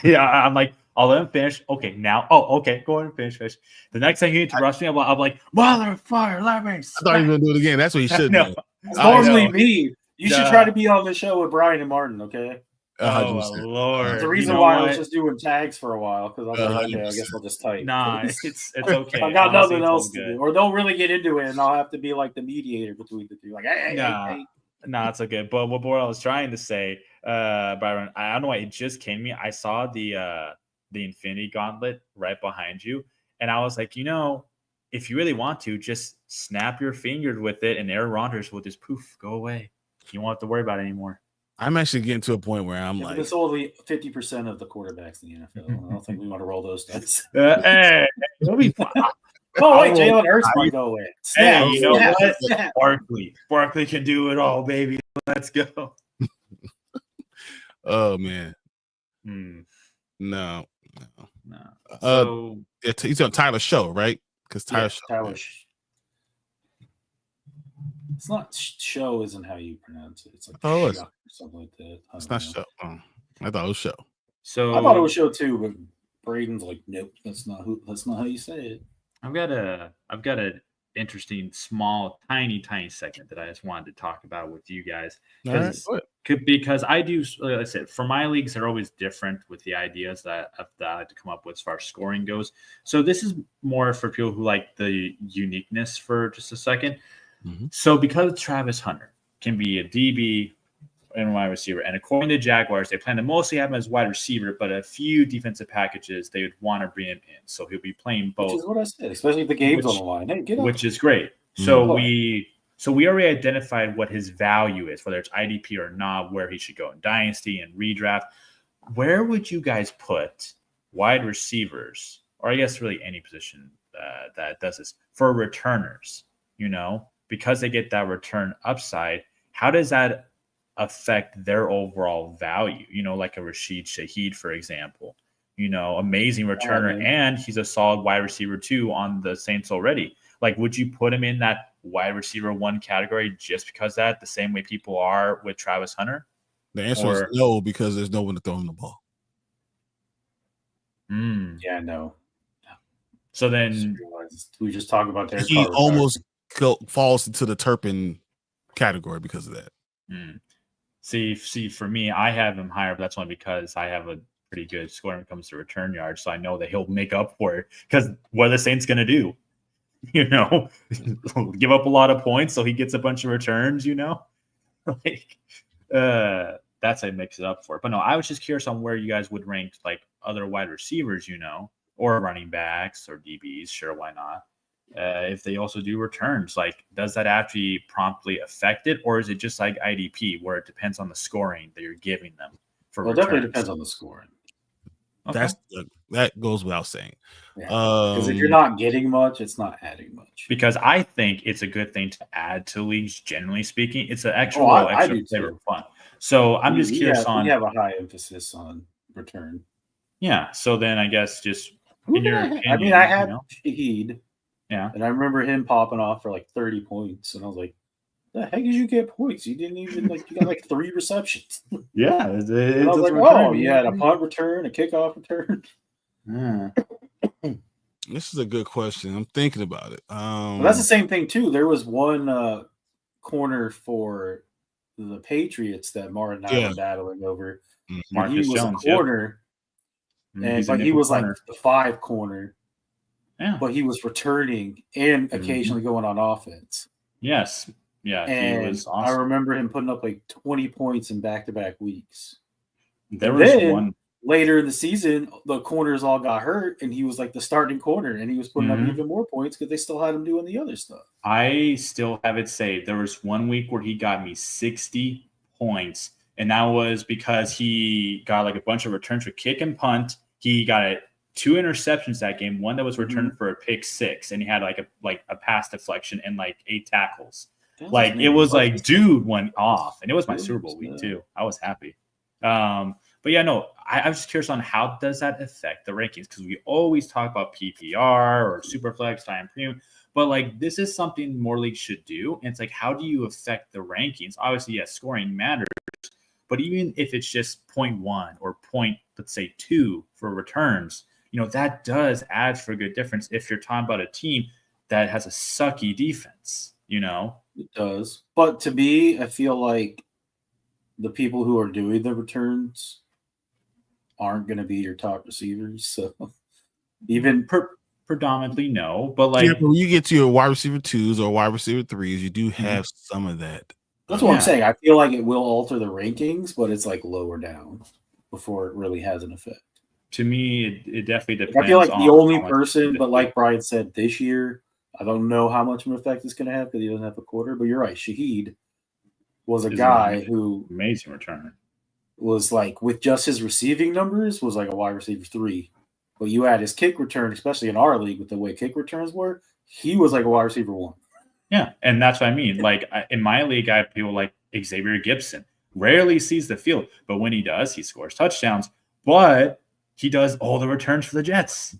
Yeah, I'm like, I'll let him finish. Okay, now. Oh, okay. Go ahead and finish. The next time you need to rush me, I'm like, motherfucker, let me. I thought he was going to do it again. That's what he should do. It's normally me. You should try to be on the show with Brian and Martin, okay? Oh, Lord. There's a reason why I was just doing tags for a while, because I was like, okay, I guess I'll just type. Nah, it's okay. I've got nothing else to do. Or don't really get into it, and I'll have to be like the mediator between the two. Like, hey. Nah, it's okay. But what I was trying to say, Byron, I don't know why it just came to me. I saw the Infinity Gauntlet right behind you, and I was like, if you really want to, just snap your fingers with it, and Aaron Rodgers will just poof, go away. You won't have to worry about it anymore. I'm actually getting to a point where I'm like, it's only 50% of the quarterbacks in the NFL. I don't think we want to roll those stats. Hey, it'll be fine. Oh, wait, Jalen Hurts might go away. Hey, you know what? Barkley can do it all, baby. Let's go. Oh, man. No. So he's on Tyler's show, right? Because Tyler's it's not show, isn't how you pronounce it. It's like or something like that. It's not show. Oh, I thought it was show. So I thought it was show too, but Braden's like, nope, that's not how you say it. I've got an interesting, small, tiny segment that I just wanted to talk about with you guys. Because I do, like I said, for my leagues, they're always different with the ideas that I like to come up with as far as scoring goes. So this is more for people who like the uniqueness for just a second. Mm-hmm. So because Travis Hunter can be a DB and wide receiver, and according to Jaguars, they plan to mostly have him as wide receiver, but a few defensive packages they would want to bring him in. So he'll be playing both. Which is what I said, especially if the game's on the line. Hey, get up. Which is great. So we already identified what his value is, whether it's IDP or not, where he should go in Dynasty and Redraft. Where would you guys put wide receivers, or I guess really any position that does this, for returners, because they get that return upside? How does that affect their overall value? Like a Rashid Shaheed, for example, amazing returner, and he's a solid wide receiver too on the Saints already. Like, would you put him in that wide receiver 1 category just because that, the same way people are with Travis Hunter? The answer is no, because there's no one to throw him the ball. Yeah, no. So then we just talk about their. He almost falls into the Turpin category because of that. See, for me, I have him higher, but that's only because I have a pretty good scoring when it comes to return yards, so I know that he'll make up for it. Because what are the Saints going to do? You know, give up a lot of points so he gets a bunch of returns. You know, like that's how he makes it up for it. But no, I was just curious on where you guys would rank like other wide receivers, you know, or running backs or DBs. Sure, why not? If they also do returns, like does that actually promptly affect it, or is it just like IDP where it depends on the scoring that you're giving them for Well, it returns? definitely depends on the scoring. Okay. That goes without saying. Because if you're not getting much, it's not adding much. Because I think it's a good thing to add to leagues, generally speaking. It's an extra extra flavor of fun. So I'm just curious we have a high emphasis on return. Yeah. So then I guess just in your opinion, I mean, I had Shaheed. Yeah. And I remember him popping off for like 30 points. And I was like, the heck did you get points? You didn't even you got like 3 receptions. Yeah. And I was like, oh, you had a punt return, a kickoff return. Yeah. This is a good question. I'm thinking about it. Well, that's the same thing too. There was one corner for the Patriots that Martin and I were battling over. Marcus he was Jones, a corner, but he was corner. Like the 5 corner. Yeah. But he was returning and occasionally going on offense. Yes. Yeah. And he was awesome. I remember him putting up like 20 points in back-to-back weeks. There was one later in the season, the corners all got hurt, and he was like the starting corner, and he was putting up even more points because they still had him doing the other stuff. I still have it saved. There was one week where he got me 60 points, and that was because he got like a bunch of returns for kick and punt. He got 2 interceptions that game, one that was returned for a pick 6, and he had like a pass deflection and like 8 tackles. Like it was like dude went off, and it was my Super Bowl week too. I was happy. But yeah, no, I was just curious on how does that affect the rankings, because we always talk about PPR or Superflex, time premium, but like this is something more leagues should do. And it's like, how do you affect the rankings? Obviously, yes, scoring matters, but even if it's just 0.1 or let's say 2 for returns, you know, that does add for a good difference if you're talking about a team that has a sucky defense, you know? It does. But to me, I feel like the people who are doing the returns aren't going to be your top receivers. So even predominantly no, but like when you get to your wide receiver 2s or wide receiver 3s, you do have some of that. That's what I'm saying. I feel like it will alter the rankings, but it's like lower down before it really has an effect. To me, it definitely depends. I feel like the only person, but like Brian said, this year, I don't know how much of an effect it's going to have because he doesn't have a quarter. But you're right. Shaheed was a guy who amazing returner. Was like with just his receiving numbers was like a wide receiver 3. But you add his kick return, especially in our league with the way kick returns were, he was like a wide receiver 1. Yeah, and that's what I mean. Like in my league, I have people like Xavier Gibson. Rarely sees the field, but when he does, he scores touchdowns. But he does all the returns for the Jets.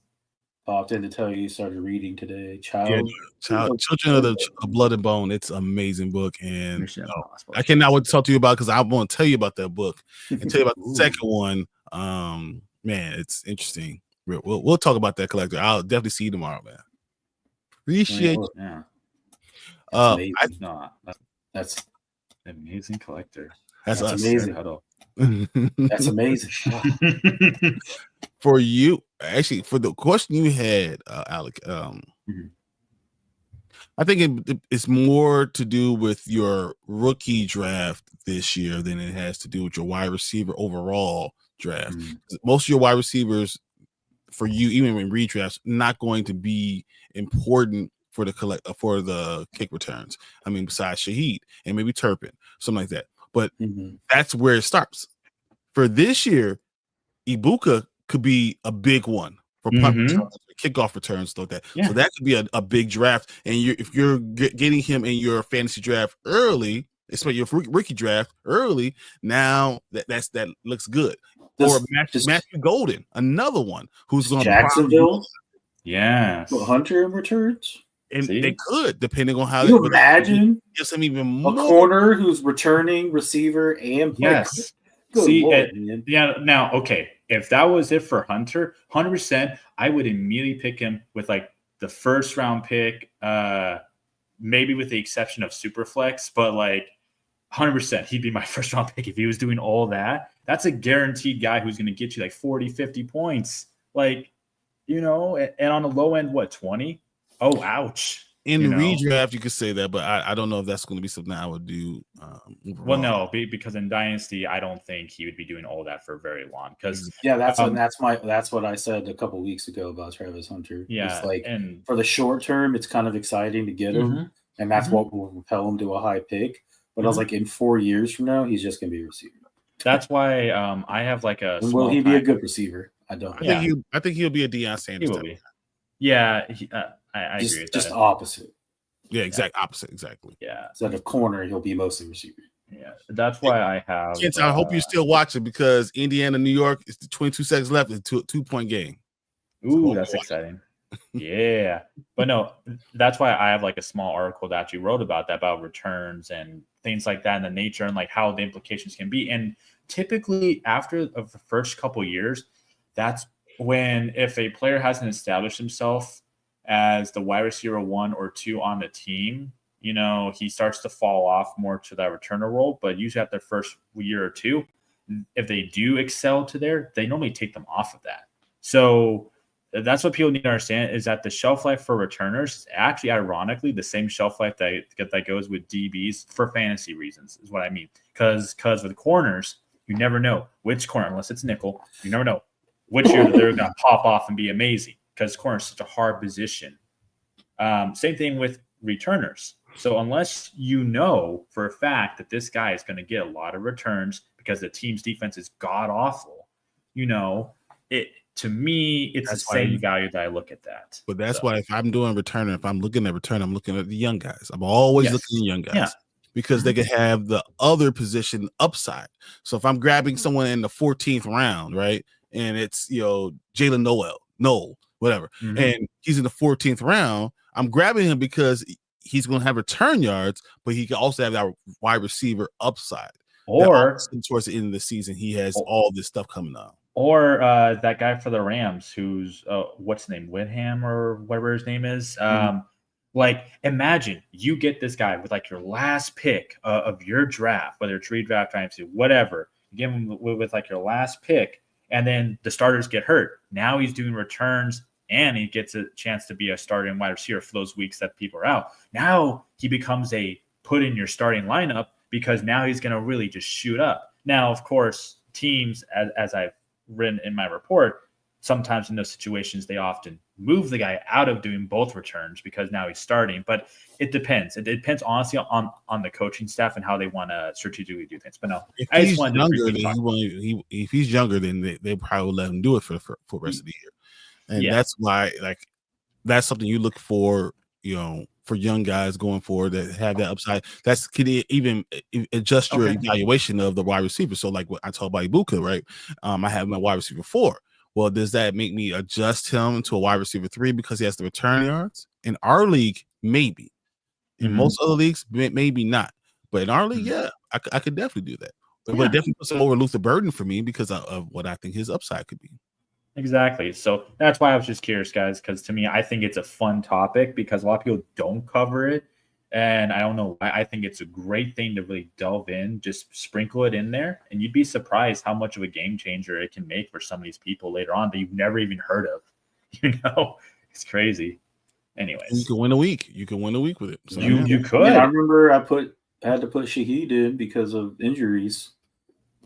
Popped in to tell you started reading today. Children of the Blood and Bone. It's an amazing book, and I cannot wait to talk to you about because I want to tell you about that book and tell you about the second one. Man, it's interesting. We'll talk about that, collector. I'll definitely see you tomorrow, man. Appreciate you. Yeah. That's amazing, collector. That's amazing. That's amazing. For you, actually, for the question you had, Alec, I think it's more to do with your rookie draft this year than it has to do with your wide receiver overall draft. Most of your wide receivers for you, even in redrafts, not going to be important for the kick returns. I mean, besides Shaheed and maybe Turpin, something like that. But that's where it starts. For this year, Ibuka could be a big one for punt returns, kickoff returns, stuff like that. Yeah. So that could be a big draft. And if you're getting him in your fantasy draft early, especially your rookie draft early, now that looks good. Or Matthew Golden, another one who's going to Jacksonville. Yeah, Hunter in returns. And they could, depending on how. You imagine gives him even more. A corner who's returning receiver and yes. See, now, okay, if that was it for Hunter, 100%, I would immediately pick him with like the first round pick, maybe with the exception of Superflex, but like 100%. He'd be my first round pick if he was doing all that. That's a guaranteed guy who's going to get you like 40, 50 points. Like, and on the low end, what, 20? Oh, ouch. In the redraft, you could say that, but I don't know if that's going to be something I would do. Well, no, because in Dynasty, I don't think he would be doing all that for very long. Because that's what I said a couple weeks ago about Travis Hunter. Yeah, it's like for the short term, it's kind of exciting to get him, and that's what will propel him to a high pick. But I was like, in 4 years from now, he's just going to be a receiver. That's why I have like a. Will he be a good receiver? I don't. I think he'll be a Deion Sanders. He will be. Yeah, I agree with just that. Opposite. Yeah, opposite, exactly. Yeah. Instead of corner, he'll be mostly receiver. Yeah, that's why I have. Kent, I hope you're still watching because Indiana, New York, it's the 22 seconds left. It's a 2-point game. Ooh, that's exciting. Yeah, but no, that's why I have like a small article that you wrote about returns and things like that, and the nature and like how the implications can be. And typically, after the first couple of years, that's when if a player hasn't established himself as the wide receiver 1 or 2 on the team, he starts to fall off more to that returner role. But usually at their first year or two, if they do excel to there, they normally take them off of that. So that's what people need to understand is that the shelf life for returners is actually ironically the same shelf life that goes with DBs for fantasy reasons is what I mean. Because with corners, you never know which corner, unless it's nickel, you never know which year they're going to pop off and be amazing because corner is such a hard position. Same thing with returners. So unless you know for a fact that this guy is going to get a lot of returns because the team's defense is god-awful, to me, it's the same value that I look at that. But that's why if I'm doing returner, if I'm looking at return, I'm looking at the young guys. I'm always looking at young guys because they can have the other position upside. So if I'm grabbing someone in the 14th round, right, and it's, Jalen Noel, whatever, and he's in the 14th round, I'm grabbing him because he's going to have return yards, but he can also have that wide receiver upside. Or towards the end of the season, he has all this stuff coming out. Or that guy for the Rams who's what's his name, Whitham or whatever his name is. Like imagine you get this guy with like your last pick of your draft, whether it's redraft, dynasty, whatever. You get him with like your last pick, and then the starters get hurt. Now he's doing returns, and he gets a chance to be a starting wide receiver for those weeks that people are out. Now he becomes a put in your starting lineup because now he's going to really just shoot up. Now, of course, teams, as I've written in my report, sometimes in those situations they often move the guy out of doing both returns because now he's starting. But it depends. It depends honestly on the coaching staff and how they want to strategically do things. But no, if he's younger, then they probably will let him do it for the rest of the year. And that's why, that's something you look for, for young guys going forward that have that upside. That's could even adjust your evaluation of the wide receiver. So like what I talked about Ibuka, right? I have my wide receiver 4. Well, does that make me adjust him to a wide receiver 3 because he has the return yards? In our league, maybe. In most other leagues, maybe not. But in our league, I could definitely do that. But it definitely puts him over Luther Burden for me because of what I think his upside could be. Exactly. So that's why I was just curious, guys, because to me, I think it's a fun topic because a lot of people don't cover it. And I don't know why. I think it's a great thing to really delve in, just sprinkle it in there. And you'd be surprised how much of a game changer it can make for some of these people later on that you've never even heard of. It's crazy. Anyways. You can win a week. You can win a week with it. So, you could. I remember I had to put Shaheed in because of injuries.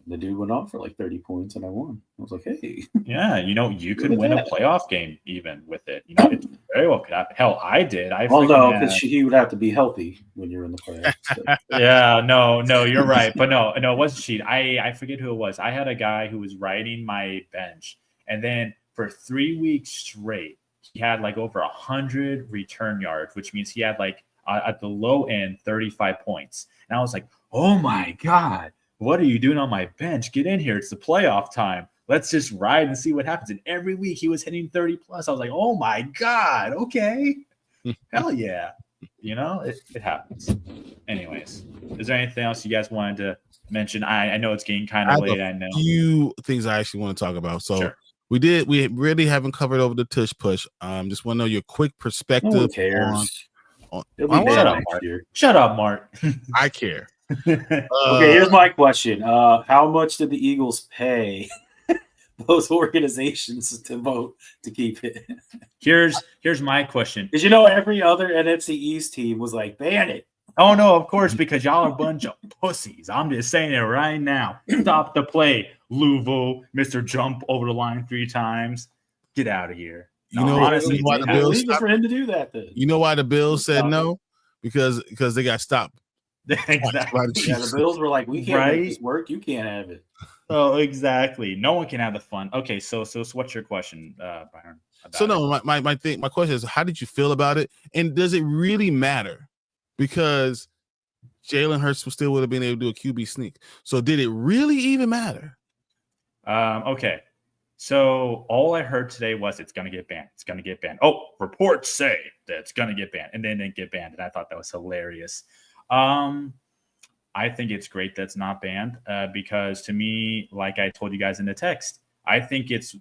The dude went off for like 30 points and I won. I was like, hey. Yeah, you could win a playoff game even with it. It very well could happen. Hell, I did. No, because he would have to be healthy when you're in the playoffs. So. Yeah, no, you're right. But no, it wasn't Sheed. I forget who it was. I had a guy who was riding my bench, and then for 3 weeks straight, he had like over 100 return yards, which means he had like at the low end 35 points. And I was like, oh my God. What are you doing on my bench? Get in here. It's the playoff time. Let's just ride and see what happens. And every week he was hitting 30 plus. I was like, oh my God. Okay. Hell yeah. It happens. Anyways, is there anything else you guys wanted to mention? I know it's getting kind of late. I know. A few things I actually want to talk about. So we really haven't covered over the tush push. Just want to know your quick perspective. No one cares. Shut up, Mark. I care. Okay, here's my question. How much did the Eagles pay those organizations to vote to keep it? Here's my question. Because every other NFC East team was like, ban it. Oh no, of course, because y'all are a bunch of pussies. I'm just saying it right now. Stop the play, Louisville, Mr. Jump over the line 3 times. Get out of here. Honestly, why the Bills for him to do that then? You know why the Bills said no? Because they got stopped. Exactly. The Bills were like, we can't make this work. You can't have it. Oh, exactly. No one can have the fun. Okay, so what's your question, Byron? My question is, how did you feel about it? And does it really matter? Because Jalen Hurts still would have been able to do a QB sneak. So did it really even matter? Okay. So all I heard today was it's going to get banned. It's going to get banned. Oh, reports say that it's going to get banned. And then it didn't get banned. And I thought that was hilarious. I think it's great that's not banned because to me, like I told you guys in the text, I think it's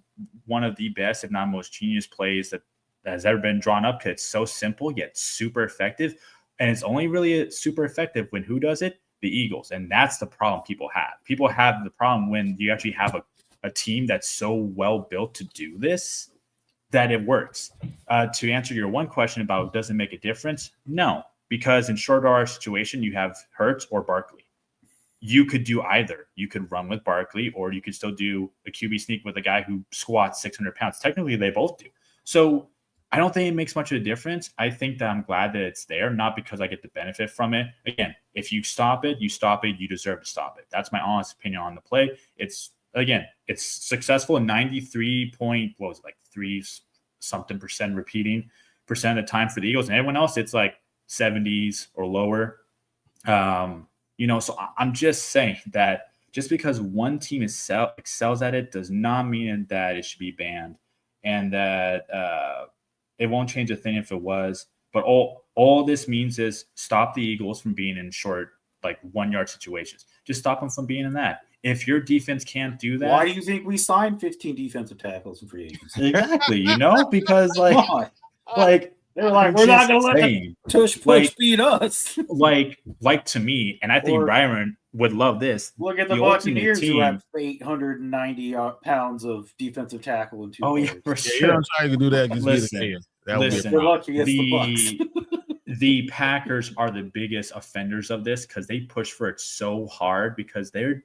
one of the best, if not most genius plays that has ever been drawn up because it's so simple yet super effective. And it's only really super effective when who does it? The Eagles. And that's the problem people have. People have the problem when you actually have a team that's so well built to do this that it works. To answer your one question about does it make a difference? No, because in short R situation, you have Hurts or Barkley. You could do either. You could run with Barkley or you could still do a QB sneak with a guy who squats 600 pounds. Technically, they both do. So I don't think it makes much of a difference. I think that I'm glad that it's there, not because I get the benefit from it. Again, if you stop it, you deserve to stop it. That's my honest opinion on the play. It's successful in 93.3% repeating percent of the time for the Eagles. And everyone else, it's like 70s or lower. So I'm just saying that just because one team excels at it does not mean that it should be banned and that it won't change a thing if it was. But all this means is stop the Eagles from being in short, like 1 yard situations. Just stop them from being in that. If your defense can't do that. Why do you think we signed 15 defensive tackles in free agency? Exactly. Because they were like, we're not going to let the Tush push beat us. like to me, and I think Byron would love this. Look at the Buccaneers who have 890 pounds of defensive tackle in 2 Oh, yeah, for sure. I'm trying to do that. Listen, the Packers are the biggest offenders of this because they push for it so hard because they're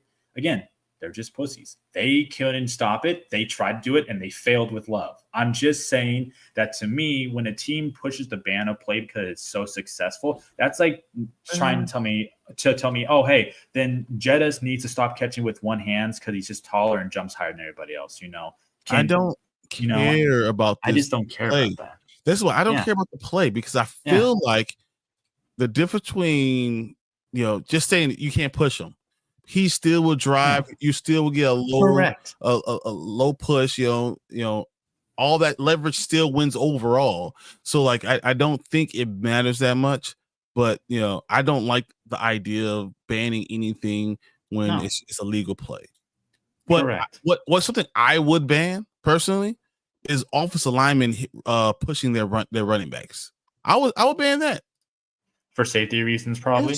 just pussies. They couldn't stop it. They tried to do it, and they failed with Love. I'm just saying that to me, when a team pushes the ban of play because it's so successful, that's like trying to tell me, oh, hey, then Jettis needs to stop catching with one hand because he's just taller and jumps higher than everybody else. I don't care about this. I just don't care about that. That's why I don't care about the play because I feel like the difference between, just saying that you can't push him. He still will drive. You still will get a low push. All that leverage still wins overall. So I don't think it matters that much. But I don't like the idea of banning anything when it's a legal play. But what's something I would ban personally is offensive linemen pushing their running backs. I would ban that. For safety reasons, probably.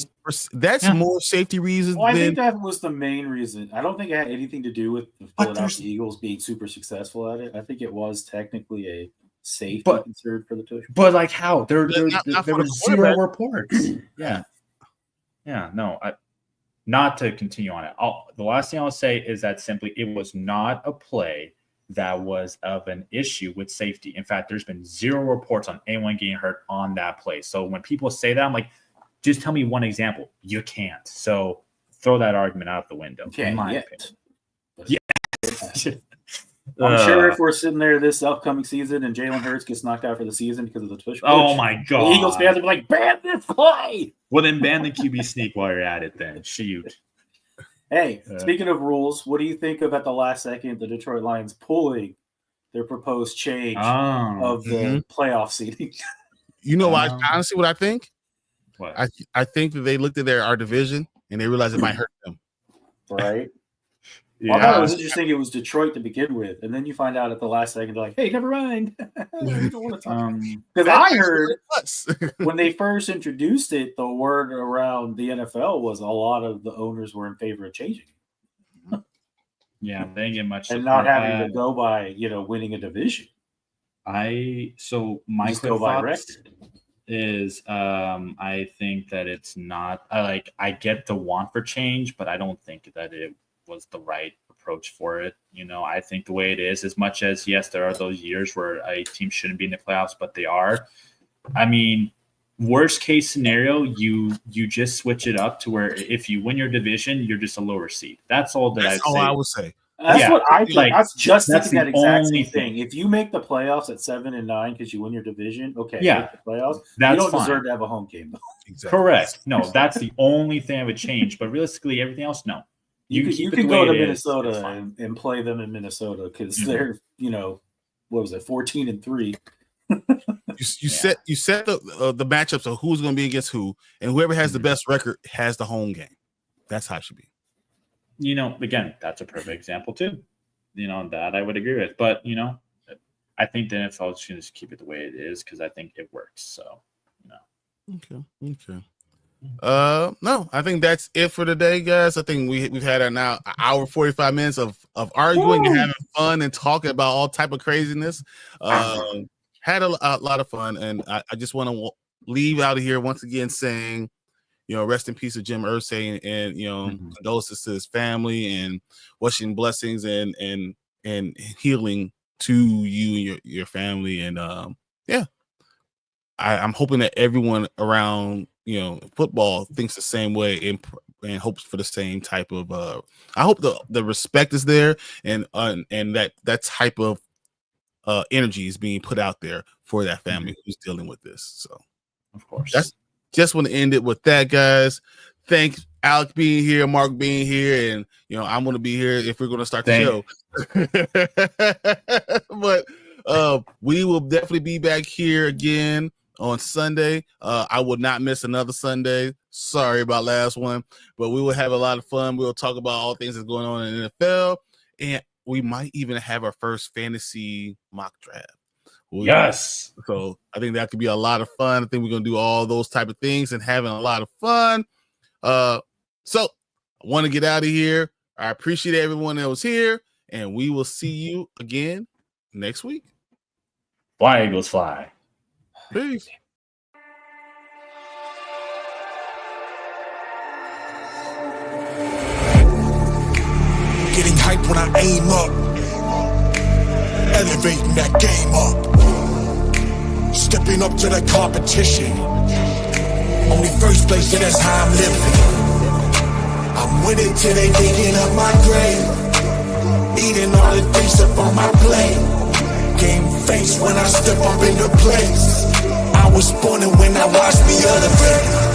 That's more safety reasons. Well, I think that was the main reason. I don't think it had anything to do with the Philadelphia Eagles being super successful at it. I think it was technically a safety concern for the Tush. But how? There was 0 reports. Yeah. No. Not to continue on it. The last thing I'll say is that simply it was not a play that was of an issue with safety. In fact, there's been 0 reports on anyone getting hurt on that play. So when people say that, I'm like, just tell me one example. You can't. So throw that argument out the window. In my opinion. I'm sure if we're sitting there this upcoming season and Jalen Hurts gets knocked out for the season because of the Tush. Oh my God. The Eagles fans will be like, ban this play. Well, then ban the QB sneak while you're at it then. Shoot. Hey, speaking of rules, what do you think about the last second the Detroit Lions pulling their proposed change of the playoff seeding? Honestly, what I think? What? I think that they looked at our division and they realized it might hurt them. Right. Well, I thought it was interesting. It was Detroit to begin with, and then you find out at the last second, they're like, "Hey, never mind." We don't want to talk. Because I heard when they first introduced it, the word around the NFL was a lot of the owners were in favor of changing it. Yeah, they didn't get much and not having to go by winning a division. My quick thoughts is I think that it's not I get the want for change, but I don't think that it was the right approach for it. I think the way it is, as much as yes, there are those years where a team shouldn't be in the playoffs, but they are. I mean, worst case scenario, you just switch it up to where if you win your division, you're just a lower seed. That's all that I'd say. I would say. That's what I think. That's just thinking that exact same thing. If you make the playoffs at 7 and 9 because you win your division, okay, make the playoffs. You don't deserve to have a home game, though. Exactly. Correct. No, that's the only thing I would change. But realistically, everything else, no. You can go to Minnesota and play them in Minnesota because they're, what was it, 14 and 3. You set the matchups of who's going to be against who, and whoever has the best record has the home game. That's how it should be. Again, that's a perfect example too. That I would agree with. But I think the NFL should just keep it the way it is because I think it works. So, Okay. No, I think that's it for today, guys. I think we've had an hour 45 minutes of arguing and having fun and talking about all type of craziness. Had a lot of fun, and I just want to leave out of here once again saying, rest in peace to Jim Irsay, and condolences to his family, and wishing blessings and healing to you and your family, and I'm hoping that everyone around football thinks the same way and hopes for the same type of I hope the respect is there and that type of energy is being put out there for that family who's dealing with this. So of course, that's just want to end it with that, guys. Thanks Alec being here, Mark being here, and I'm going to be here if we're going to start the show. But we will definitely be back here again on Sunday. I will not miss another Sunday. Sorry about last one, but we will have a lot of fun. We'll talk about all things that's going on in the NFL, and we might even have our first fantasy mock draft. Yes. So I think that could be a lot of fun. I think we're going to do all those type of things and having a lot of fun. So I want to get out of here. I appreciate everyone that was here, and we will see you again next week. Fly, Eagles, fly. Peace. Getting hyped when I aim up, elevating that game up, stepping up to the competition. Only first place, and that's how I'm living. I'm winning till they digging up my grave, eating all the things up on my plate. Game face when I step up in the place. I was born and when I watched me elevate.